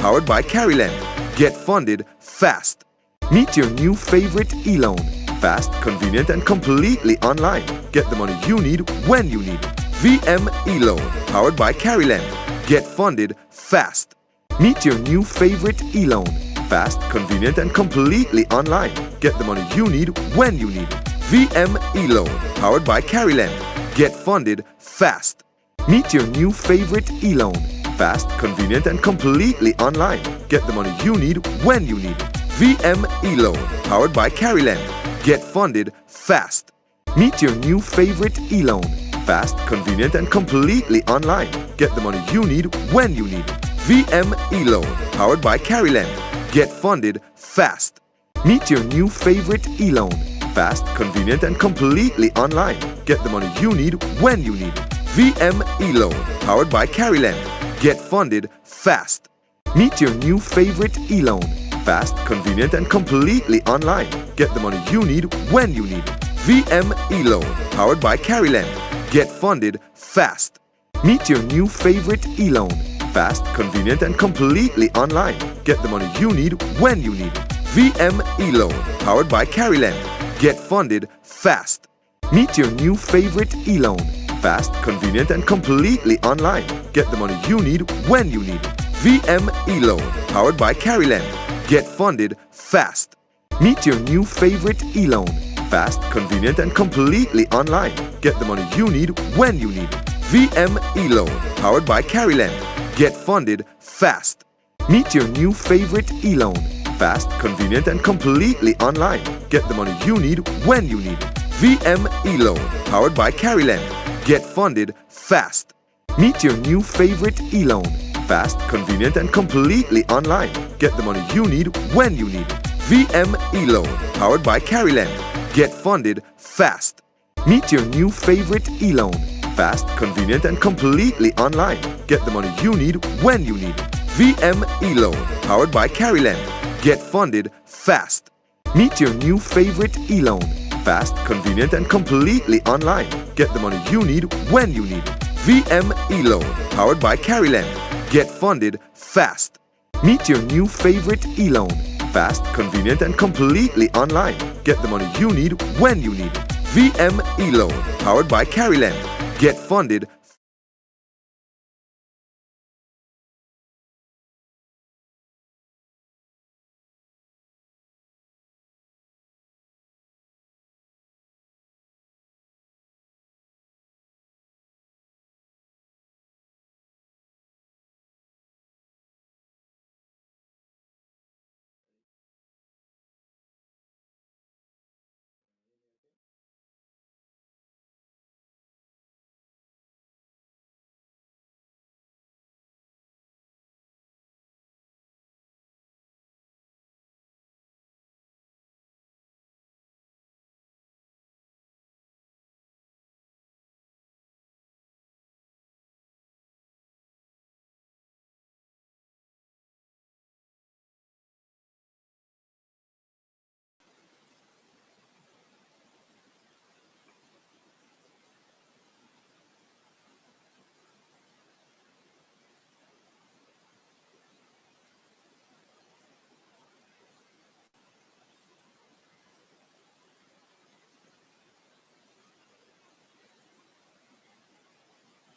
powered by Caryland. Get funded fast. Meet your new favorite e-loan. Fast, convenient, and completely online. Get the money you need when you need it. VM e-loan, powered by Caryland. Get funded fast. Meet your new favorite e-loan. Fast, convenient, and completely online. Get the money you need when you need it. VM e-loan, powered by Caryland. Get funded fast. Meet your new favorite e-loan. Fast, convenient, and completely online. Get the money you need when you need it. VM e-loan, powered by Caryland. Get funded fast. Meet your new favorite e-loan. Fast, convenient, and completely online. Get the money you need when you need it. VM e-loan, powered by Caryland. Get funded fast. Meet your new favorite e-loan. Fast, convenient, and completely online. Get the money you need when you need it. VM e-loan, powered by Caryland. Get funded fast. Meet your new favorite e-loan. Fast, convenient, and completely online. Get the money you need when you need it. VM e-loan, powered by Caryland. Get funded fast. Meet your new favorite e-loan. Fast, convenient, and completely online. Get the money you need when you need it. VM e-loan, powered by Caryland. Get funded fast. Meet your new favorite e-loan. Fast, convenient, and completely online. Get the money you need when you need it. VM e-loan, powered by Caryland. Get funded fast. Meet your new favorite e-loan. Fast, convenient, and completely online. Get the money you need when you need it. VM e-loan, powered by Caryland. Get funded fast. Meet your new favorite e-loan. Fast, convenient, and completely online. Get the money you need when you need it. VM e-loan, powered by Caryland. Get funded fast. Meet your new favorite e-loan. Fast, convenient, and completely online. Get the money you need when you need it. VM e-loan, powered by Caryland. Get funded fast. Meet your new favorite e-loan. Fast, convenient, and completely online. Get the money you need when you need it. VM e-loan, powered by Caryland. Get funded fast. Meet your new favorite e-loan. Fast, convenient, and completely online. Get the money you need when you need it. VM e-loan, powered by Caryland. Get funded fast. Meet your new favorite e-loan. Fast, convenient, and completely online. Get the money you need when you need it. VM e-loan, powered by Caryland. Get funded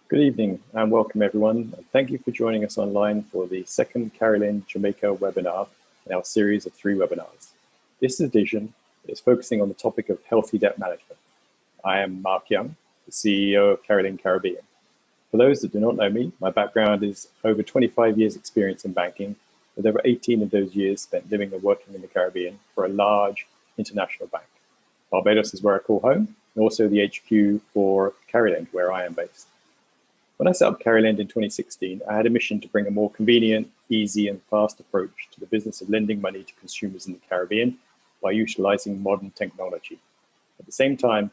Good evening and welcome everyone. Thank you for joining us online for the second Caryland Jamaica webinar in our series of 3 webinars. This edition is focusing on the topic of healthy debt management. I am Mark Young, the CEO of Caryland Caribbean. For those that do not know me, my background is over 25 years experience in banking, with over 18 of those years spent living and working in the Caribbean for a large international bank. Barbados is where I call home, and also the HQ for Caryland, where I am based. When I set up Caryland in 2016, I had a mission to bring a more convenient, easy, and fast approach to the business of lending money to consumers in the Caribbean by utilizing modern technology. At the same time,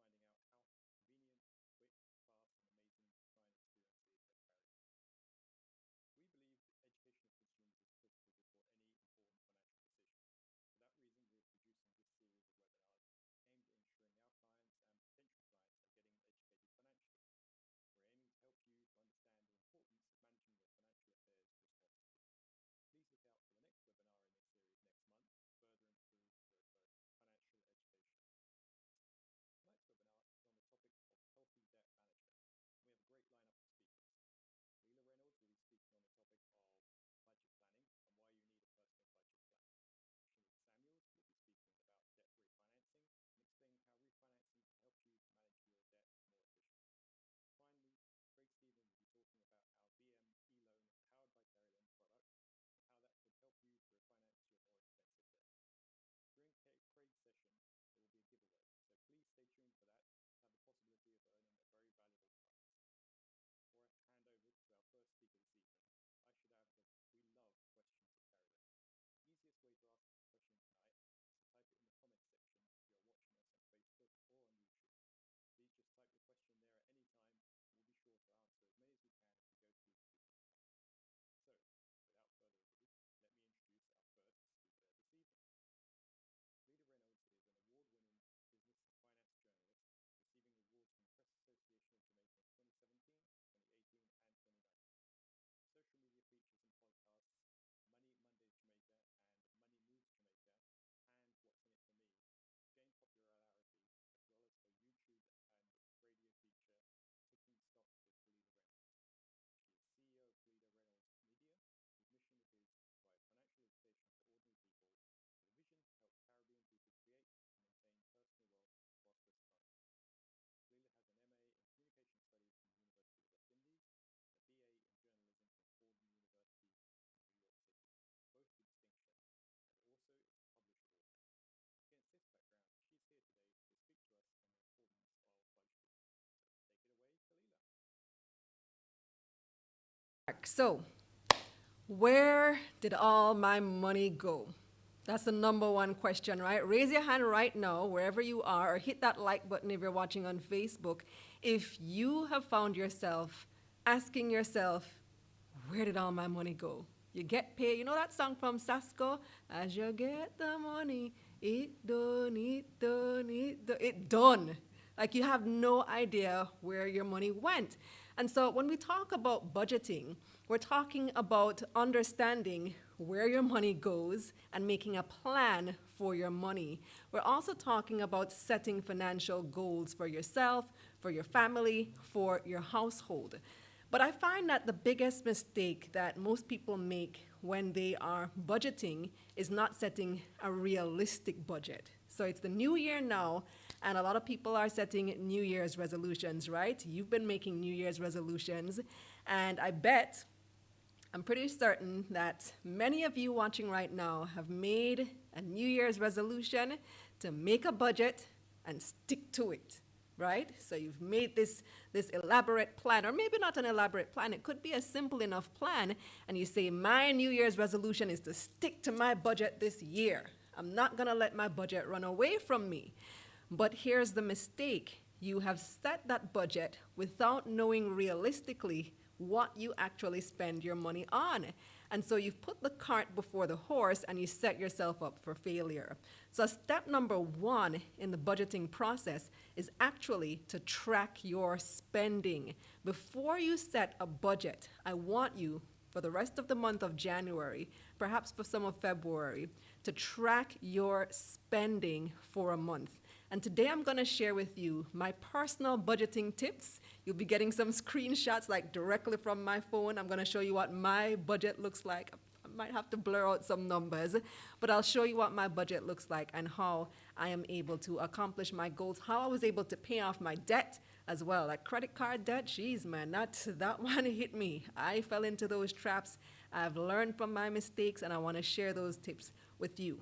finding out how convenient, quick, fast, and amazing the client experience is at Carolyn. We believe education of consumers is critical before any important financial decision. For that reason, we are producing this series of webinars aimed at ensuring our clients and potential clients are getting educated financially. We're aiming to help you to understand the importance of managing your financial affairs responsibly. Please look out for the next webinar in this series next month to further improve your financial education. Tonight's webinar is on the topic of healthy debt management. We have a great lineup of speakers. Leila Reynolds will be speaking on the topic of budget planning and why you need a personal budget plan. Shanique Samuels will be speaking about debt refinancing and explaining how refinancing can help you to manage your debt more efficiently. Finally, Craig Stephen will be talking about our VM e-loan powered by Carolyn product and how that could help you to refinance your more expensive debt. During Craig's session, there will be a giveaway, so please stay tuned for that to have the possibility of earning a very valuable prize. Before I hand over to our first speaker this evening, I should add that we love questions for Carolyn. The easiest way to ask a question tonight is to type it in the comments section if you're watching us on Facebook or on YouTube. Please just type your question there at any time, and we'll be sure to answer as many as we can as we go through the speaker's time. So, without further ado, let me introduce our first speaker this evening. Leila Reynolds is an award-winning business and finance journalist, receiving awards from the Press Association of Jamaica in 2017, 2018, and 2019. Social media features and podcasts, Money Mondays Jamaica and Money Moves Jamaica, and What's in It for Me, gained popularity, as well as her YouTube and radio feature, Picking Stocks with Leila Reynolds. She is CEO of Leila Reynolds Media, whose mission it is to provide financial education for ordinary people with a vision to help Caribbean people create and maintain personal wealth in prosperous times. Leila has an MA in Communication Studies from the University of the West Indies and a BA in Journalism from Fordham University in New York City, both with distinction, and also is a published author. Against this background, she's here today to speak to us on the importance of budgeting. So take it away, Leila. So, where did all my money go? That's the number one question, right? Raise your hand right now, wherever you are, or hit that like button if you're watching on Facebook, if you have found yourself asking yourself, where did all my money go? You get paid. You know that song from Sasko? As you get the money, it done. Like you have no idea where your money went. And so when we talk about budgeting, we're talking about understanding where your money goes and making a plan for your money. We're also talking about setting financial goals for yourself, for your family, for your household. But I find that the biggest mistake that most people make when they are budgeting is not setting a realistic budget. So it's the new year now, and a lot of people are setting New Year's resolutions, right? You've been making New Year's resolutions, and I'm pretty certain that many of you watching right now have made a New Year's resolution to make a budget and stick to it. Right? So you've made this elaborate plan, or maybe not an elaborate plan. It could be a simple enough plan, and you say, my New Year's resolution is to stick to my budget this year. I'm not going to let my budget run away from me. But here's the mistake. You have set that budget without knowing realistically what you actually spend your money on. And so you've put the cart before the horse and you set yourself up for failure. So step number one in the budgeting process is actually to track your spending. Before you set a budget, I want you, for the rest of the month of January, perhaps for some of February, to track your spending for a month. And today I'm going to share with you my personal budgeting tips. You'll be getting some screenshots like directly from my phone. I'm going to show you what my budget looks like. I might have to blur out some numbers, but I'll show you what my budget looks like and how I am able to accomplish my goals, how I was able to pay off my debt as well. Like credit card debt, geez, man, that one hit me. I fell into those traps. I've learned from my mistakes, and I want to share those tips with you.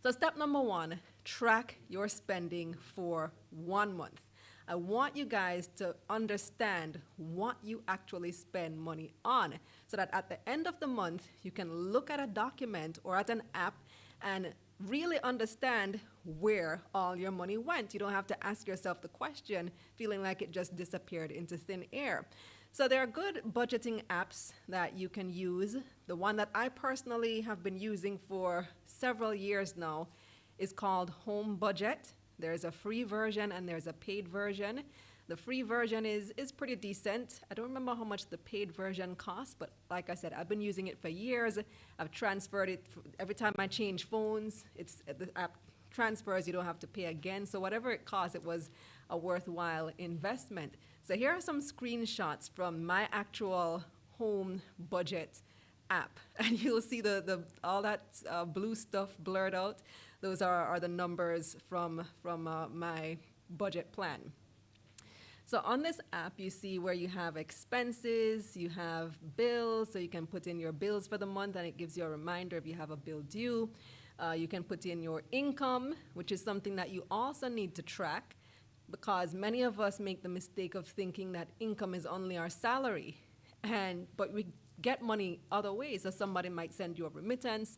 So step number one, track your spending for 1 month. I want you guys to understand what you actually spend money on so that at the end of the month, you can look at a document or at an app and really understand where all your money went. You don't have to ask yourself the question, feeling like it just disappeared into thin air. So there are good budgeting apps that you can use. The one that I personally have been using for several years now is called Home Budget. There's a free version and there's a paid version. The free version is pretty decent. I don't remember how much the paid version costs, but like I said, I've been using it for years. I've transferred it every time I change phones. The app transfers, you don't have to pay again. So whatever it costs, it was a worthwhile investment. So here are some screenshots from my actual Home Budget app, and you'll see all that blue stuff blurred out. Those are the numbers from my budget plan. So on this app, you see where you have expenses, you have bills, so you can put in your bills for the month, and it gives you a reminder if you have a bill due. You can put in your income, which is something that you also need to track, because many of us make the mistake of thinking that income is only our salary, but we get money other ways. So somebody might send you a remittance,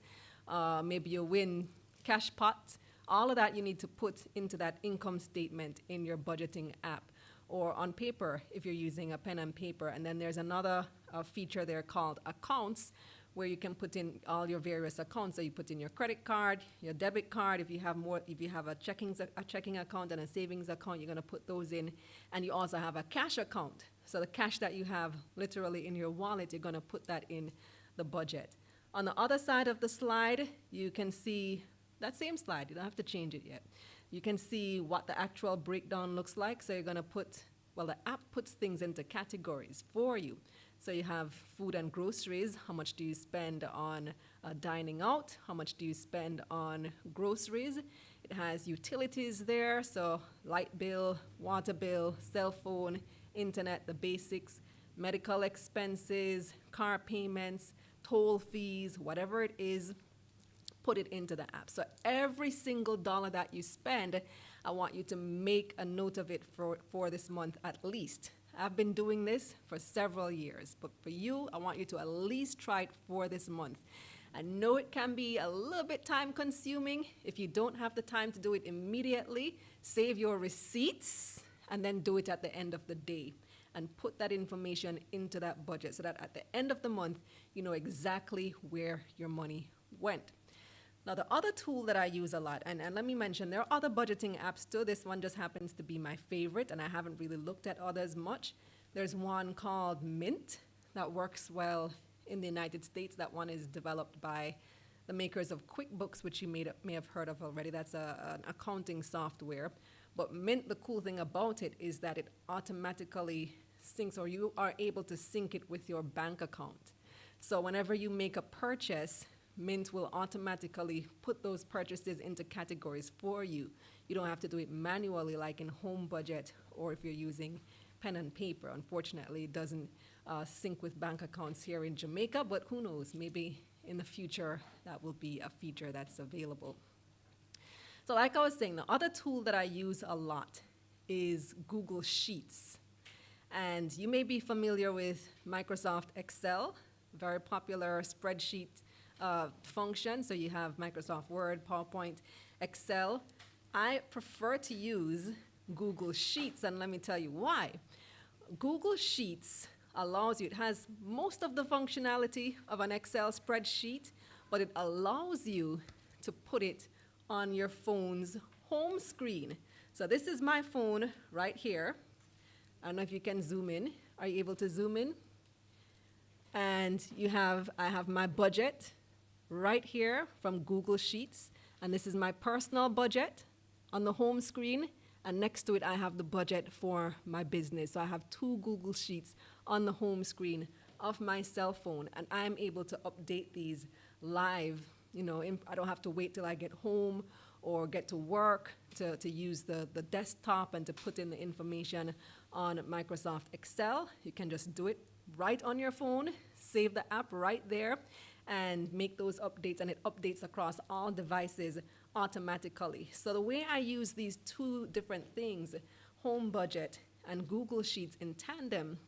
maybe you win cash pot. All of that you need to put into that income statement in your budgeting app, or on paper if you're using a pen and paper. And then there's another feature there called accounts, where you can put in all your various accounts. So you put in your credit card, your debit card. If you have a checking account and a savings account, you're going to put those in. And you also have a cash account. So the cash that you have literally in your wallet, you're going to put that in the budget. On the other side of the slide, you can see that same slide. You don't have to change it yet. You can see what the actual breakdown looks like. So you're going to the app puts things into categories for you. So you have food and groceries. How much do you spend on dining out? How much do you spend on groceries? It has utilities there, so light bill, water bill, cell phone, internet, the basics, medical expenses, car payments, toll fees, whatever it is, put it into the app. So every single dollar that you spend, I want you to make a note of it for this month at least. I've been doing this for several years, but for you, I want you to at least try it for this month. I know it can be a little bit time consuming. If you don't have the time to do it immediately, save your receipts and then do it at the end of the day, and put that information into that budget so that at the end of the month, you know exactly where your money went. Now, the other tool that I use a lot, and let me mention, there are other budgeting apps too. This one just happens to be my favorite, and I haven't really looked at others much. There's one called Mint that works well in the United States. That one is developed by the makers of QuickBooks, which you may have heard of already. That's an accounting software. But Mint, the cool thing about it is that it automatically syncs, or you are able to sync it with your bank account. So whenever you make a purchase, Mint will automatically put those purchases into categories for you. You don't have to do it manually like in Home Budget, or if you're using pen and paper. Unfortunately, it doesn't sync with bank accounts here in Jamaica, but who knows, maybe in the future that will be a feature that's available. So like I was saying, the other tool that I use a lot is Google Sheets. And you may be familiar with Microsoft Excel, very popular spreadsheet function. So you have Microsoft Word, PowerPoint, Excel. I prefer to use Google Sheets, and let me tell you why. Google Sheets allows you, it has most of the functionality of an Excel spreadsheet, but it allows you to put it on your phone's home screen. So this is my phone right here. I don't know if you can zoom in. Are you able to zoom in? And I have my budget right here from Google Sheets, and this is my personal budget on the home screen, and next to it I have the budget for my business. So I have two Google Sheets on the home screen of my cell phone, and I'm able to update these live. I don't have to wait till I get home or get to work to use the desktop and to put in the information on Microsoft Excel. You can just do it right on your phone, save the app right there, and make those updates, and it updates across all devices automatically. So the way I use these two different things, Home Budget and Google Sheets in tandem,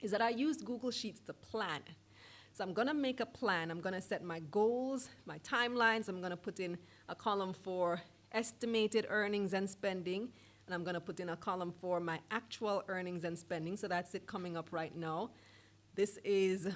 is that I use Google Sheets to plan. So I'm going to make a plan. I'm going to set my goals, my timelines. I'm going to put in a column for estimated earnings and spending, and I'm going to put in a column for my actual earnings and spending. So that's it coming up right now. This is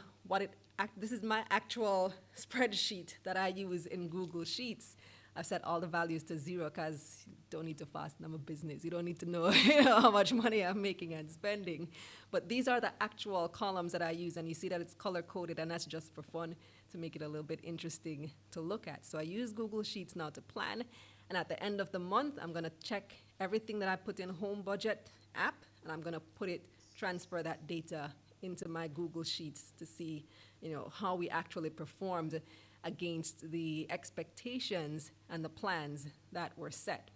this is my actual spreadsheet that I use in Google Sheets. I've set all the values to 0 because you don't need to fasten. I'm a business. You don't need to know, how much money I'm making and spending. But these are the actual columns that I use, and you see that it's color-coded, and that's just for fun to make it a little bit interesting to look at. So I use Google Sheets now to plan, and at the end of the month, I'm going to check everything that I put in Home Budget app, and I'm going to transfer that data into my Google Sheets to see, how we actually performed against the expectations and the plans that were set.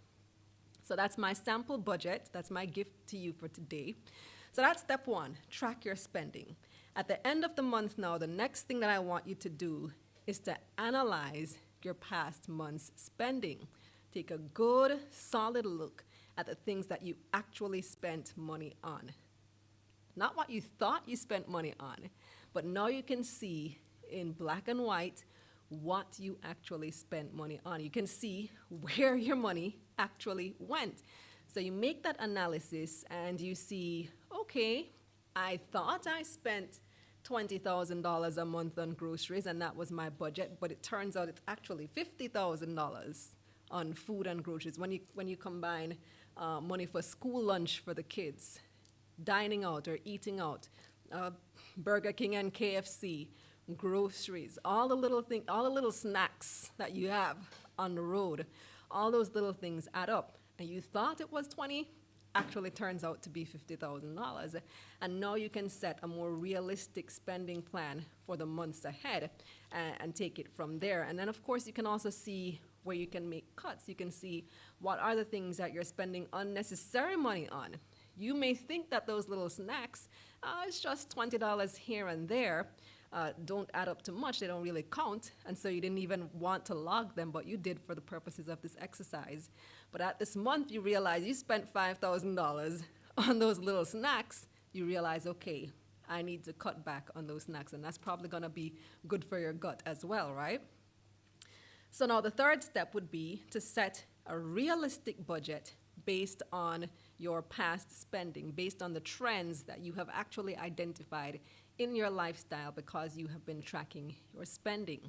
So that's my sample budget. That's my gift to you for today. So that's step 1, track your spending. At the end of the month now, the next thing that I want you to do is to analyze your past month's spending. Take a good, solid look at the things that you actually spent money on. Not what you thought you spent money on, but now you can see in black and white what you actually spent money on. You can see where your money actually went. So you make that analysis and you see, okay, I thought I spent $20,000 a month on groceries and that was my budget, but it turns out it's actually $50,000 on food and groceries when you combine money for school lunch for the kids, dining out or eating out, Burger King and KFC, groceries, all the little snacks that you have on the road, all those little things add up. And you thought it was 20, actually turns out to be $50,000. And now you can set a more realistic spending plan for the months ahead and take it from there. And then of course you can also see where you can make cuts. You can see what are the things that you're spending unnecessary money on. You may think that those little snacks, it's just $20 here and there, don't add up to much, they don't really count, and so you didn't even want to log them, but you did for the purposes of this exercise. But at this month, you realize you spent $5,000 on those little snacks. You realize, okay, I need to cut back on those snacks, and that's probably gonna be good for your gut as well, right? So now the third step would be to set a realistic budget based on your past spending, based on the trends that you have actually identified in your lifestyle because you have been tracking your spending.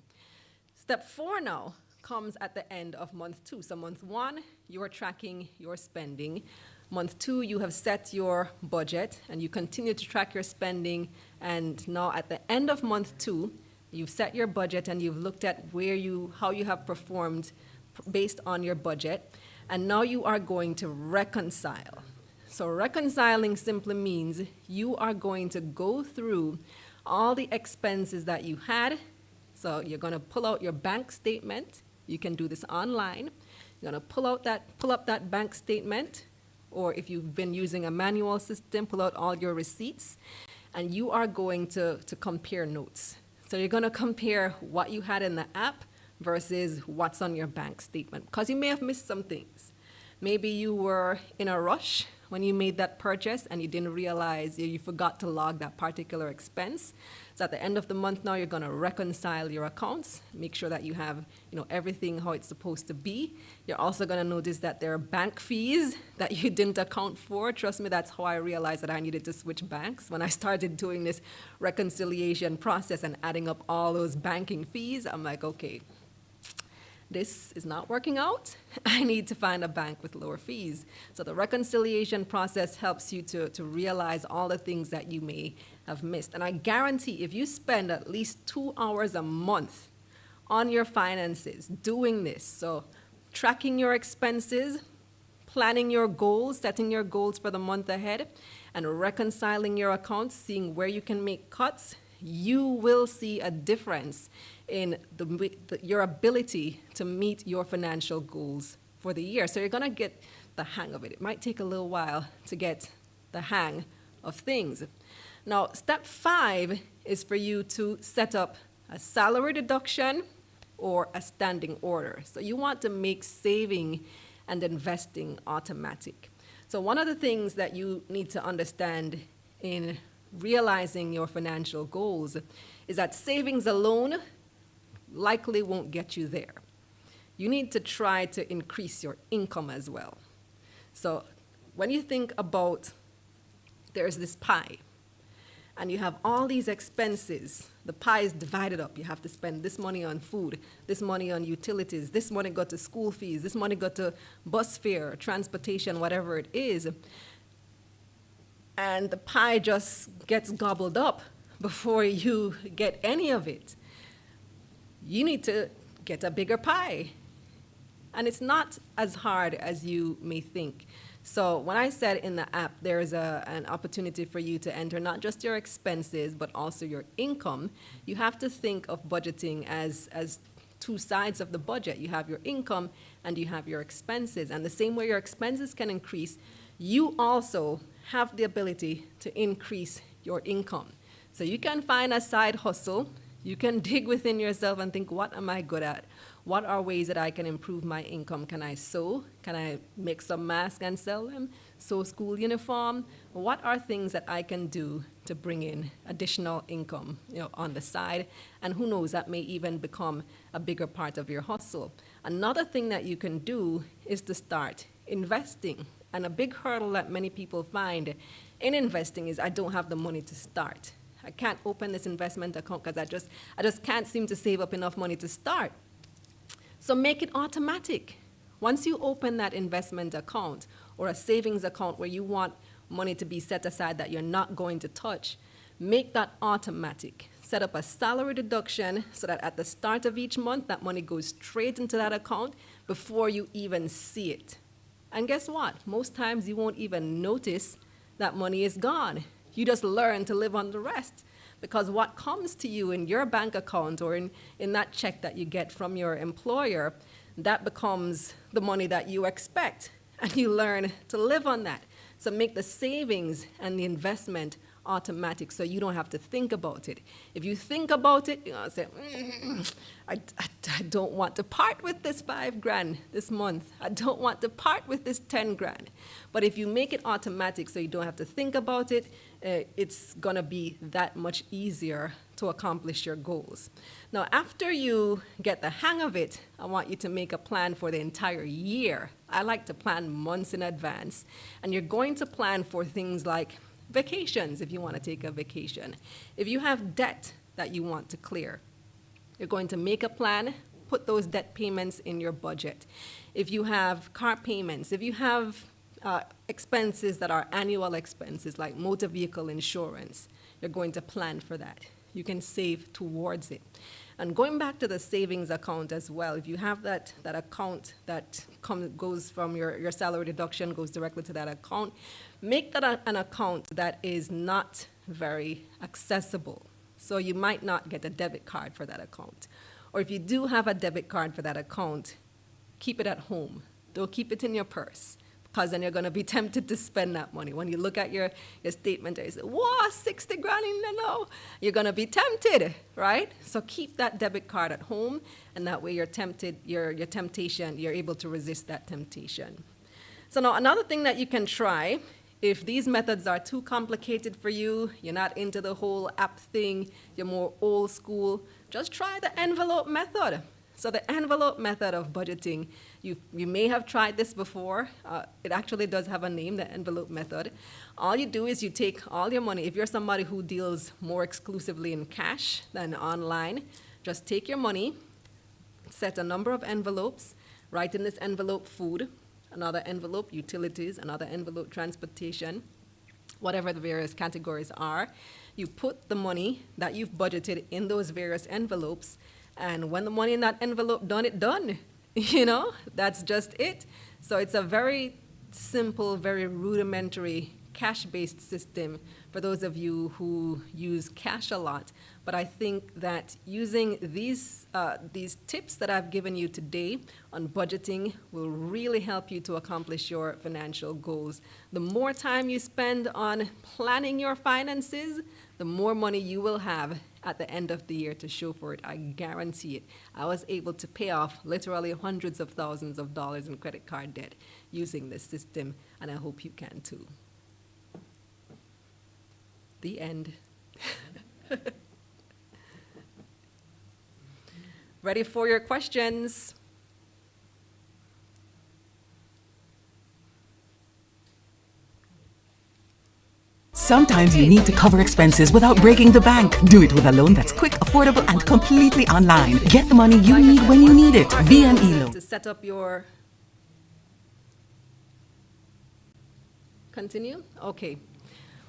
Step 4 now comes at the end of month 2. So month 1, you are tracking your spending. Month 2, you have set your budget and you continue to track your spending. And now at the end of month 2, you've set your budget and you've looked at how you have performed based on your budget. And now you are going to reconcile. So reconciling simply means you are going to go through all the expenses that you had. So you're going to pull out your bank statement. You can do this online. You're going to pull up that bank statement, or if you've been using a manual system, pull out all your receipts, and you are going to compare notes. So you're going to compare what you had in the app versus what's on your bank statement, because you may have missed some things. Maybe you were in a rush when you made that purchase and you didn't realize you forgot to log that particular expense. So at the end of the month now, you're going to reconcile your accounts, make sure that you have everything how it's supposed to be. You're also going to notice that there are bank fees that you didn't account for. Trust me, that's how I realized that I needed to switch banks. When I started doing this reconciliation process and adding up all those banking fees, I'm like, okay, this is not working out. I need to find a bank with lower fees. So the reconciliation process helps you to realize all the things that you may have missed. And I guarantee if you spend at least 2 hours a month on your finances doing this, so tracking your expenses, planning your goals, setting your goals for the month ahead, and reconciling your accounts, seeing where you can make cuts, you will see a difference in your ability to meet your financial goals for the year. So you're going to get the hang of it. It might take a little while to get the hang of things. Now, step 5 is for you to set up a salary deduction or a standing order. So you want to make saving and investing automatic. So one of the things that you need to understand in realizing your financial goals is that savings alone likely won't get you there. you need to try to increase your income as well. So when you think about there's this pie, and you have all these expenses, the pie is divided up. You have to spend this money on food, this money on utilities, this money go to school fees, this money go to bus fare, transportation, whatever it is. And the pie just gets gobbled up before you get any of it. You need to get a bigger pie. And it's not as hard as you may think. So when I said in the app, there's an opportunity for you to enter not just your expenses, but also your income, you have to think of budgeting as two sides of the budget. You have your income and you have your expenses. And the same way your expenses can increase, you also have the ability to increase your income. So you can find a side hustle. You can dig within yourself and think, what am I good at? What are ways that I can improve my income? Can I sew? Can I make some masks and sell them? Sew school uniform? What are things that I can do to bring in additional income, on the side? And who knows, that may even become a bigger part of your hustle. Another thing that you can do is to start investing. And a big hurdle that many people find in investing is, I don't have the money to start. I can't open this investment account because I just can't seem to save up enough money to start. So make it automatic. Once you open that investment account or a savings account where you want money to be set aside that you're not going to touch, make that automatic. Set up a salary deduction so that at the start of each month, that money goes straight into that account before you even see it. And guess what? Most times you won't even notice that money is gone. You just learn to live on the rest. Because what comes to you in your bank account or in that check that you get from your employer, that becomes the money that you expect. And you learn to live on that. So make the savings and the investment automatic so you don't have to think about it. If you think about it, say, I don't want to part with this $5,000 this month. I don't want to part with this $10,000. But if you make it automatic so you don't have to think about it, it's going to be that much easier to accomplish your goals. Now, after you get the hang of it, I want you to make a plan for the entire year. I like to plan months in advance. And you're going to plan for things like vacations, if you want to take a vacation. If you have debt that you want to clear, you're going to make a plan, put those debt payments in your budget. If you have car payments, if you have expenses that are annual expenses like motor vehicle insurance, you're going to plan for that. You can save towards it. And going back to the savings account as well, if you have that account that goes from your salary deduction, goes directly to that account, make that an account that is not very accessible. So you might not get a debit card for that account. Or if you do have a debit card for that account, keep it at home. Don't keep it in your purse, because then you're going to be tempted to spend that money. When you look at your statement and you say, whoa, $60,000 in the no, you're going to be tempted, right? So keep that debit card at home, and that way you're able to resist that temptation. So now another thing that you can try, if these methods are too complicated for you, you're not into the whole app thing, you're more old school, just try the envelope method. So the envelope method of budgeting, you may have tried this before. It actually does have a name, the envelope method. All you do is you take all your money. If you're somebody who deals more exclusively in cash than online, just take your money, set a number of envelopes, write in this envelope food, another envelope utilities, another envelope transportation, whatever the various categories are. You put the money that you've budgeted in those various envelopes, and when the money in that envelope done. That's just it. So it's a very simple, very rudimentary cash-based system for those of you who use cash a lot. But I think that using these tips that I've given you today on budgeting will really help you to accomplish your financial goals. The more time you spend on planning your finances, the more money you will have at the end of the year to show for it. I guarantee it. I was able to pay off literally hundreds of thousands of dollars in credit card debt using this system, and I hope you can too. The end. Ready for your questions? Sometimes you need to cover expenses without breaking the bank. Do it with a loan that's quick, affordable, and completely online. Get the money you need when you need it. VME loan. To set up your... Continue? Okay.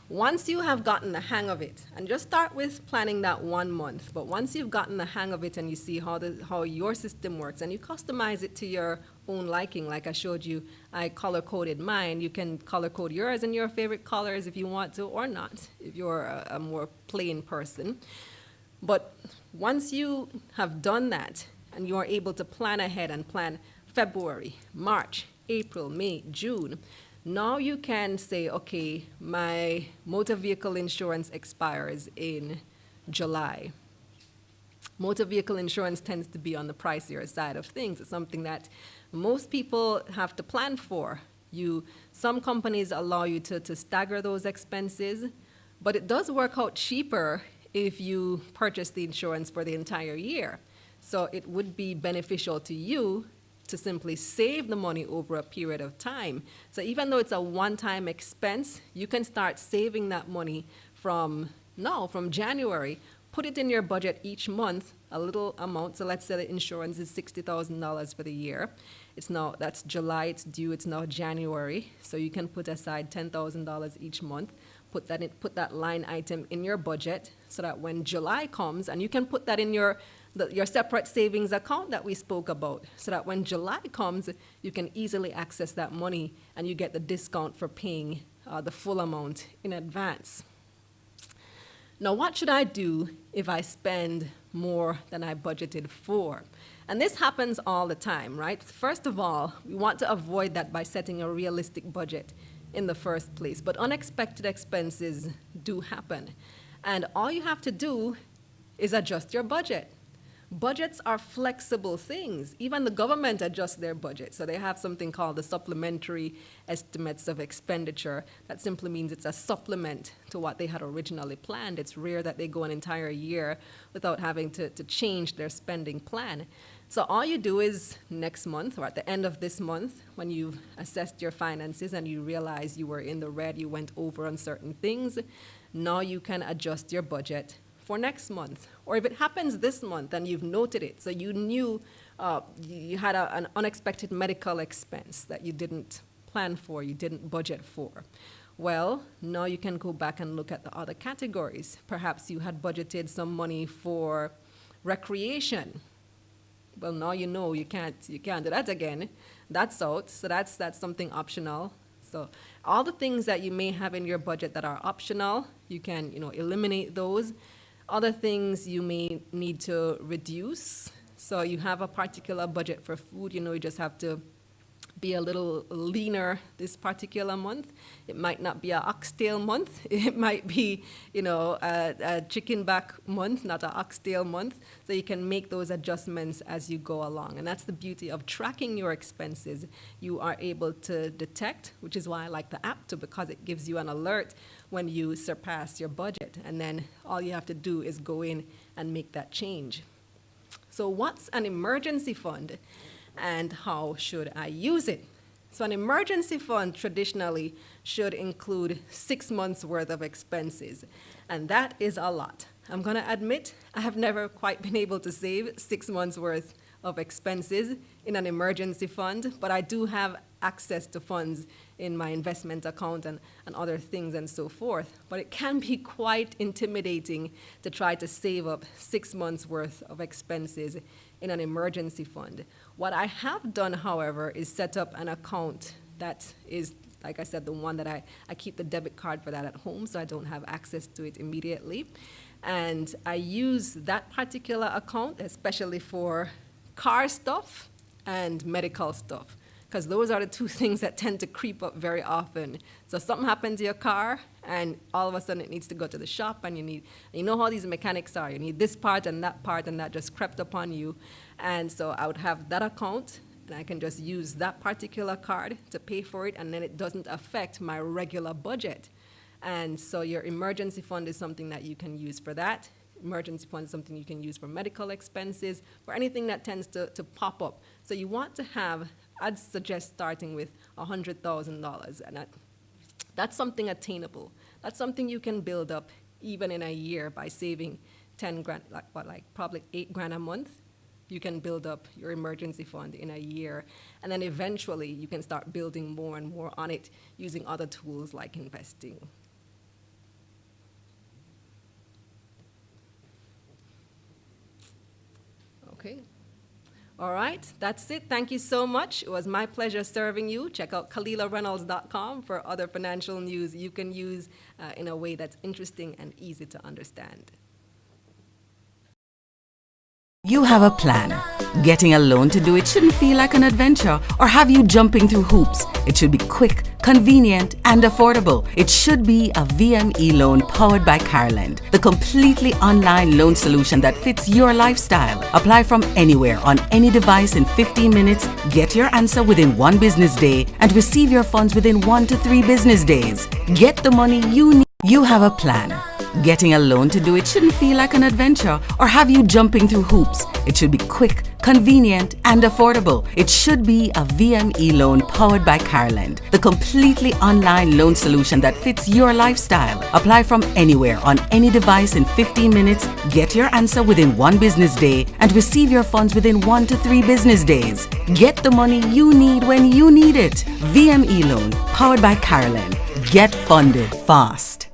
Once you have gotten the hang of it, and just start with planning that 1 month, but once you've gotten the hang of it and you see how your system works and you customize it to your own liking, like I showed you, I color-coded mine. You can color-code yours in your favorite colors if you want to or not, if you're a more plain person. But once you have done that and you are able to plan ahead and plan February, March, April, May, June, now you can say, okay, my motor vehicle insurance expires in July. Motor vehicle insurance tends to be on the pricier side of things. It's something that most people have to plan for. Some companies allow you to stagger those expenses, but it does work out cheaper if you purchase the insurance for the entire year. So it would be beneficial to you to simply save the money over a period of time. So even though it's a one-time expense, you can start saving that money from January. Put it in your budget each month, a little amount. So let's say the insurance is $60,000 for the year. That's July, it's due, it's now January. So you can put aside $10,000 each month. Put that line item in your budget so that when July comes, and you can put that in your separate savings account that we spoke about, so that when July comes, you can easily access that money and you get the discount for paying the full amount in advance. Now, what should I do if I spend more than I budgeted for? And this happens all the time, right? First of all, we want to avoid that by setting a realistic budget in the first place. But unexpected expenses do happen. And all you have to do is adjust your budget. Budgets are flexible things. Even the government adjusts their budget. So they have something called the supplementary estimates of expenditure. That simply means it's a supplement to what they had originally planned. It's rare that they go an entire year without having to change their spending plan. So all you do is next month or at the end of this month, when you've assessed your finances and you realize you were in the red, you went over on certain things, now you can adjust your budget for next month. Or if it happens this month and you've noted it, so you knew you had an unexpected medical expense that you didn't plan for, you didn't budget for. Well, now you can go back and look at the other categories. Perhaps you had budgeted some money for recreation. Well, now you know you can't do that again. That's out, so that's something optional. So all the things that you may have in your budget that are optional, you can eliminate those. Other things you may need to reduce. So you have a particular budget for food, you just have to be a little leaner this particular month. It might not be an oxtail month. It might be, a chicken back month, not an oxtail month. So you can make those adjustments as you go along. And that's the beauty of tracking your expenses. You are able to detect, which is why I like the app too, because it gives you an alert when you surpass your budget. And then all you have to do is go in and make that change. So what's an emergency fund? And how should I use it? So an emergency fund traditionally should include 6 months worth of expenses, and that is a lot. I'm going to admit I have never quite been able to save 6 months worth of expenses in an emergency fund, but I do have access to funds in my investment account and other things and so forth. But it can be quite intimidating to try to save up 6 months worth of expenses in an emergency fund. What I have done, however, is set up an account that is, like I said, the one that I keep the debit card for that at home, so I don't have access to it immediately. And I use that particular account especially for car stuff and medical stuff, because those are the two things that tend to creep up very often. So something happens to your car, and all of a sudden it needs to go to the shop, and you know how these mechanics are. You need this part, and that just crept upon you. And so I would have that account, and I can just use that particular card to pay for it, and then it doesn't affect my regular budget. And so your emergency fund is something that you can use for that. Emergency fund is something you can use for medical expenses, for anything that tends to pop up. So you want to have, I'd suggest starting with $100,000, and that's something attainable. That's something you can build up even in a year by saving 10 grand, probably 8 grand a month. You can build up your emergency fund in a year. And then eventually you can start building more and more on it using other tools like investing. Okay. All right, that's it. Thank you so much. It was my pleasure serving you. Check out KalilaReynolds.com for other financial news you can use in a way that's interesting and easy to understand. You have a plan. Getting a loan to do it shouldn't feel like an adventure or have you jumping through hoops. It should be quick, convenient, and affordable. It should be a VME loan powered by Caroland, the completely online loan solution that fits your lifestyle. Apply from anywhere on any device in 15 minutes, get your answer within 1 business day, and receive your funds within 1 to 3 business days. Get the money you need. You have a plan. Getting a loan to do it shouldn't feel like an adventure or have you jumping through hoops. It should be quick, convenient, and affordable. It should be a VME loan powered by Caroland, the completely online loan solution that fits your lifestyle. Apply from anywhere on any device in 15 minutes, get your answer within 1 business day, and receive your funds within 1 to 3 business days. Get the money you need when you need it. VME loan powered by Caroland. Get funded fast.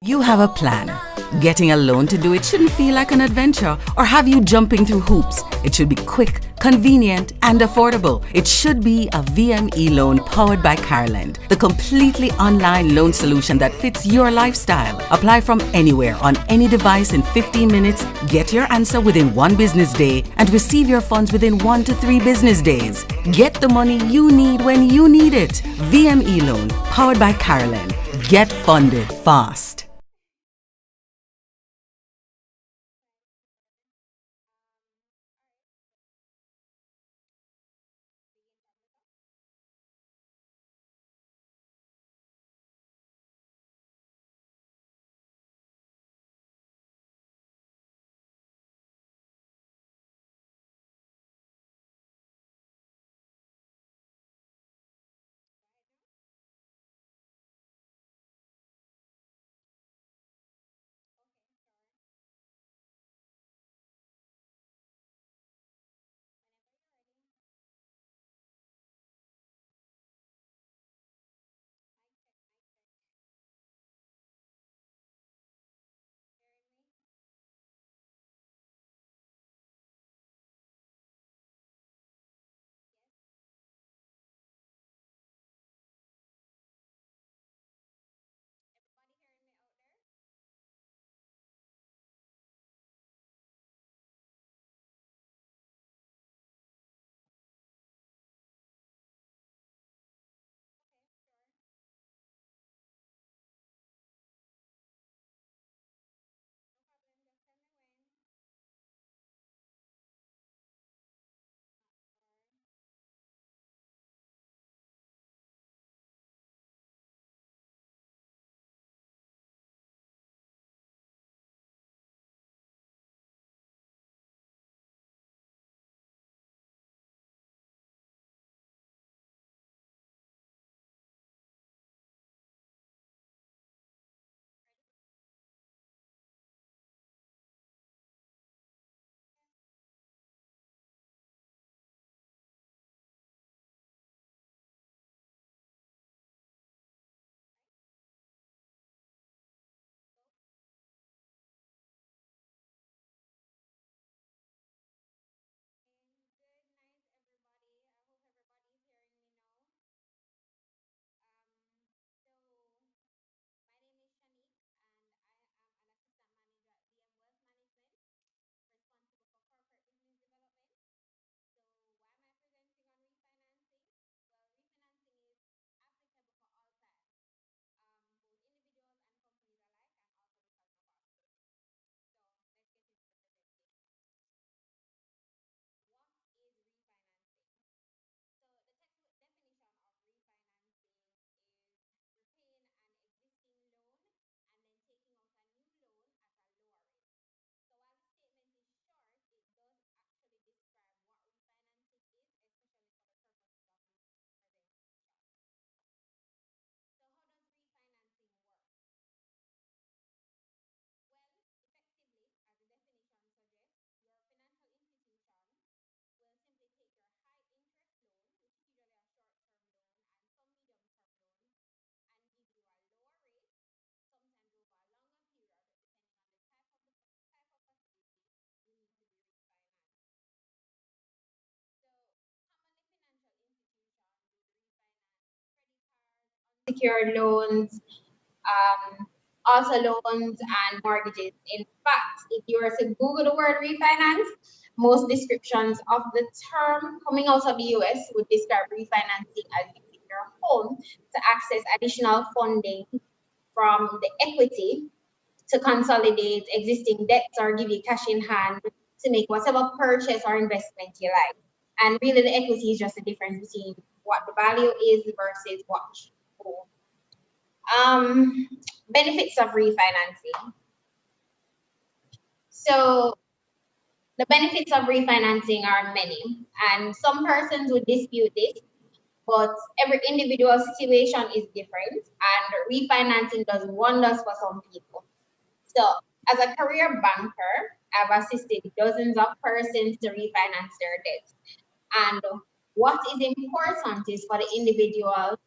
You have a plan. Getting a loan to do it shouldn't feel like an adventure or have you jumping through hoops. It should be quick, convenient, and affordable. It should be a VME loan powered by Caroland, the completely online loan solution that fits your lifestyle. Apply from anywhere on any device in 15 minutes, get your answer within 1 business day, and receive your funds within 1 to 3 business days. Get the money you need when you need it. VME loan powered by Caroland. Get funded fast. Secured loans, auto loans, and mortgages. In fact, if you were to Google the word refinance, most descriptions of the term coming out of the US would describe refinancing as using your home to access additional funding from the equity to consolidate existing debts or give you cash in hand to make whatever purchase or investment you like. And really, the equity is just the difference between what the value is versus what you owe. Um, Benefits of refinancing. So the benefits of refinancing are many, and some persons would dispute this, but every individual situation is different, and refinancing does wonders for some people. So, as a career banker, I've assisted dozens of persons to refinance their debts. And what is important is for the individual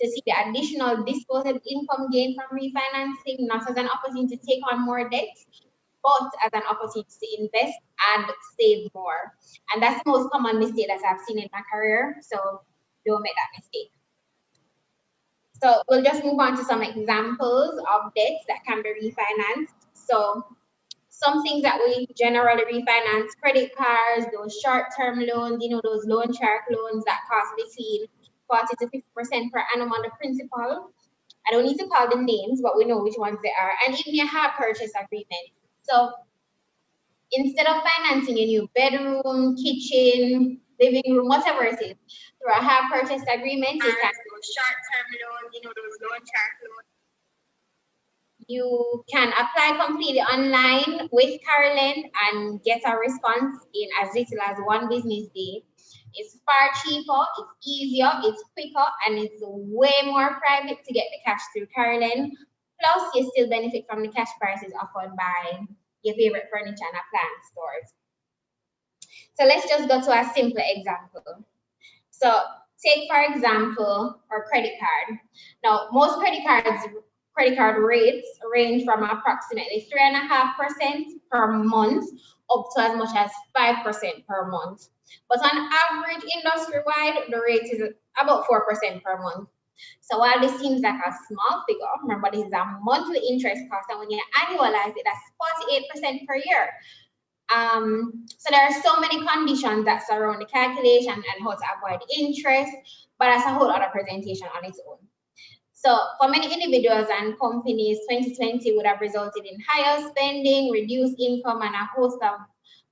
to see the additional disposable income gain from refinancing, not as an opportunity to take on more debt, but as an opportunity to invest and save more. And that's the most common mistake that I've seen in my career. So don't make that mistake. So we'll just move on to some examples of debts that can be refinanced. So some things that we generally refinance: credit cards, those short-term loans, those loan shark loans that cost between 40 to 50% per annum on the principal. I don't need to call the names, but we know which ones they are. And even a hire purchase agreement. So instead of financing a new bedroom, kitchen, living room, whatever it is, through a hire purchase agreement, you can do short-term loans, those loan shark loans. You can apply completely online with Carolyn and get a response in as little as 1 business day. It's far cheaper, it's easier, it's quicker, and it's way more private to get the cash through Carolyn. Plus, you still benefit from the cash prices offered by your favorite furniture and appliance stores. So let's just go to a simple example. So take, for example, our credit card. Now, most credit card rates range from approximately 3.5% per month up to as much as 5% per month. But on average, industry-wide, the rate is about 4% per month. So while this seems like a small figure, remember this is a monthly interest cost, and when you annualize it, that's 48% per year. So there are so many conditions that surround the calculation and how to avoid interest, but that's a whole other presentation on its own. So for many individuals and companies, 2020 would have resulted in higher spending, reduced income, and a host of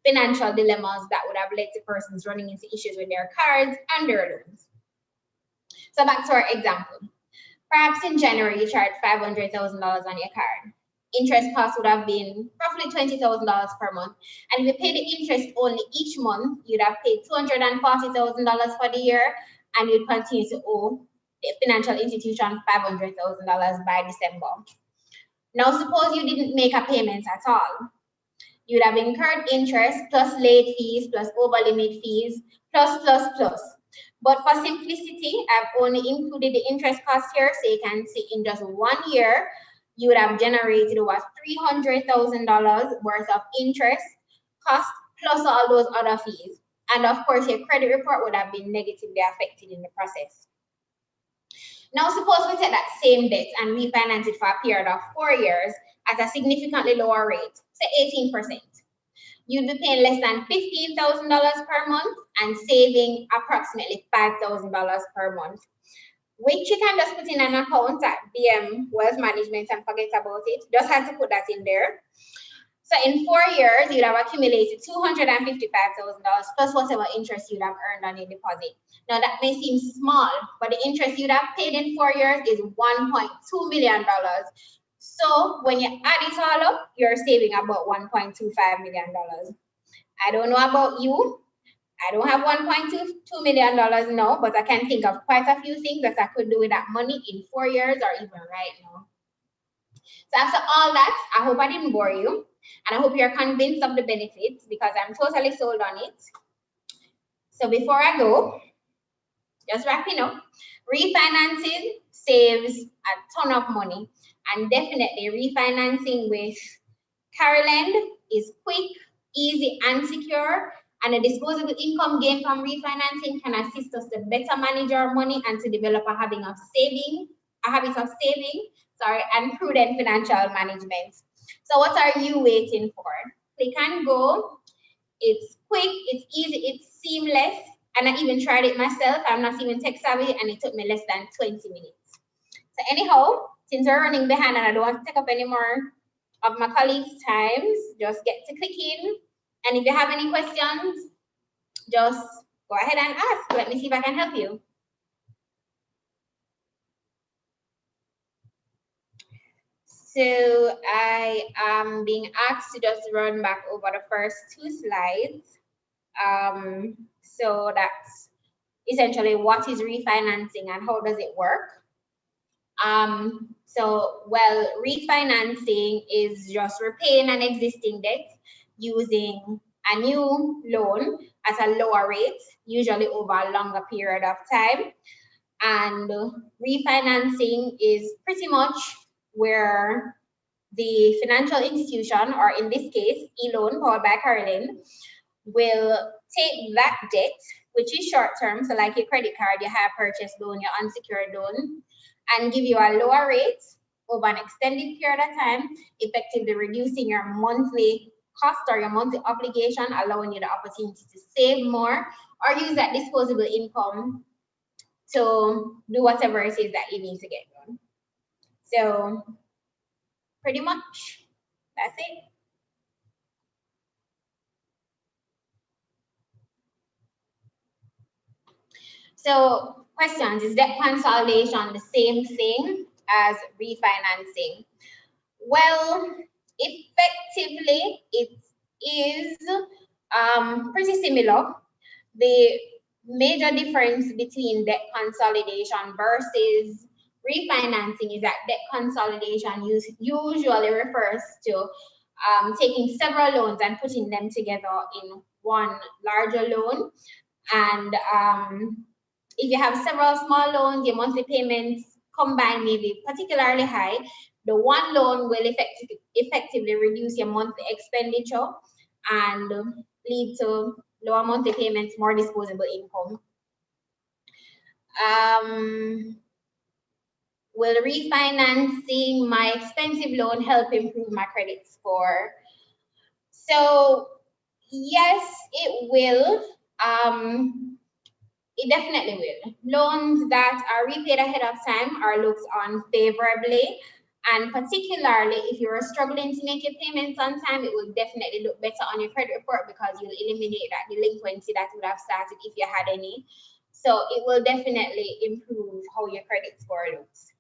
financial dilemmas that would have led to persons running into issues with their cards and their loans. So back to our example. Perhaps in January, you charged $500,000 on your card. Interest cost would have been roughly $20,000 per month. And if you pay the interest only each month, you'd have paid $240,000 for the year, and you'd continue to owe the financial institution $500,000 by December. Now, suppose you didn't make a payment at all. You'd have incurred interest plus late fees plus over limit fees plus. But for simplicity, I've only included the interest cost here, so you can see in just 1 year, you would have generated over $300,000 worth of interest cost plus all those other fees. And of course, your credit report would have been negatively affected in the process. Now, suppose we take that same debt and refinance it for a period of 4 years at a significantly lower rate, say 18%. You'd be paying less than $15,000 per month and saving approximately $5,000 per month, which you can just put in an account at BM Wealth Management and forget about it. Just have to put that in there. So in 4 years, you'd have accumulated $255,000 plus whatever interest you'd have earned on your deposit. Now that may seem small, but the interest you'd have paid in 4 years is $1.2 million. So when you add it all up, you're saving about $1.25 million. I don't know about you. I don't have $1.22 million now, but I can think of quite a few things that I could do with that money in 4 years or even right now. So after all that, I hope I didn't bore you, and I hope you're convinced of the benefits because I'm totally sold on it. So before I go, just wrapping up, refinancing saves a ton of money, and definitely refinancing with Carolyn is quick, easy, and secure. And the disposable income gain from refinancing can assist us to better manage our money and to develop a habit of saving, and prudent financial management. So what are you waiting for? Click and go. It's quick, it's easy, it's seamless. And I even tried it myself. I'm not even tech savvy, and it took me less than 20 minutes. So anyhow, since we're running behind and I don't want to take up any more of my colleagues' times, just get to clicking. And if you have any questions, just go ahead and ask. Let me see if I can help you. So I am being asked to just run back over the first 2 slides. So that's essentially what is refinancing and how does it work. Well, refinancing is just repaying an existing debt using a new loan at a lower rate, usually over a longer period of time. And refinancing is pretty much where the financial institution, or in this case, e-loan powered by Carolyn, will take that debt, which is short term, so like your credit card, your hire purchase loan, your unsecured loan, and give you a lower rate over an extended period of time, effectively reducing your monthly cost or your monthly obligation, allowing you the opportunity to save more or use that disposable income to do whatever it is that you need to get done. So pretty much that's it. So questions, is debt consolidation the same thing as refinancing? Well, effectively, it is pretty similar. The major difference between debt consolidation versus refinancing is that debt consolidation usually refers to taking several loans and putting them together in one larger loan. And if you have several small loans, your monthly payments combined may be particularly high. The one loan will effectively reduce your monthly expenditure and lead to lower monthly payments, more disposable income. Will refinancing my expensive loan help improve my credit score? So yes, it will. It definitely will. Loans that are repaid ahead of time are looked on favorably, and particularly if you're struggling to make your payments on time, it will definitely look better on your credit report because you'll eliminate that delinquency that would have started if you had any. So it will definitely improve how your credit score looks.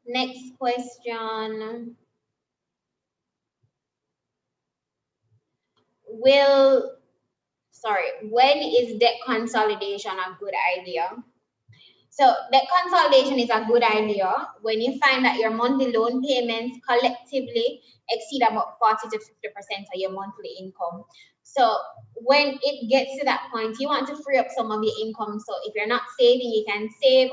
Next question. When is debt consolidation a good idea? So debt consolidation is a good idea when you find that your monthly loan payments collectively exceed about 40 to 50% of your monthly income. So when it gets to that point, you want to free up some of your income. So if you're not saving, you can save,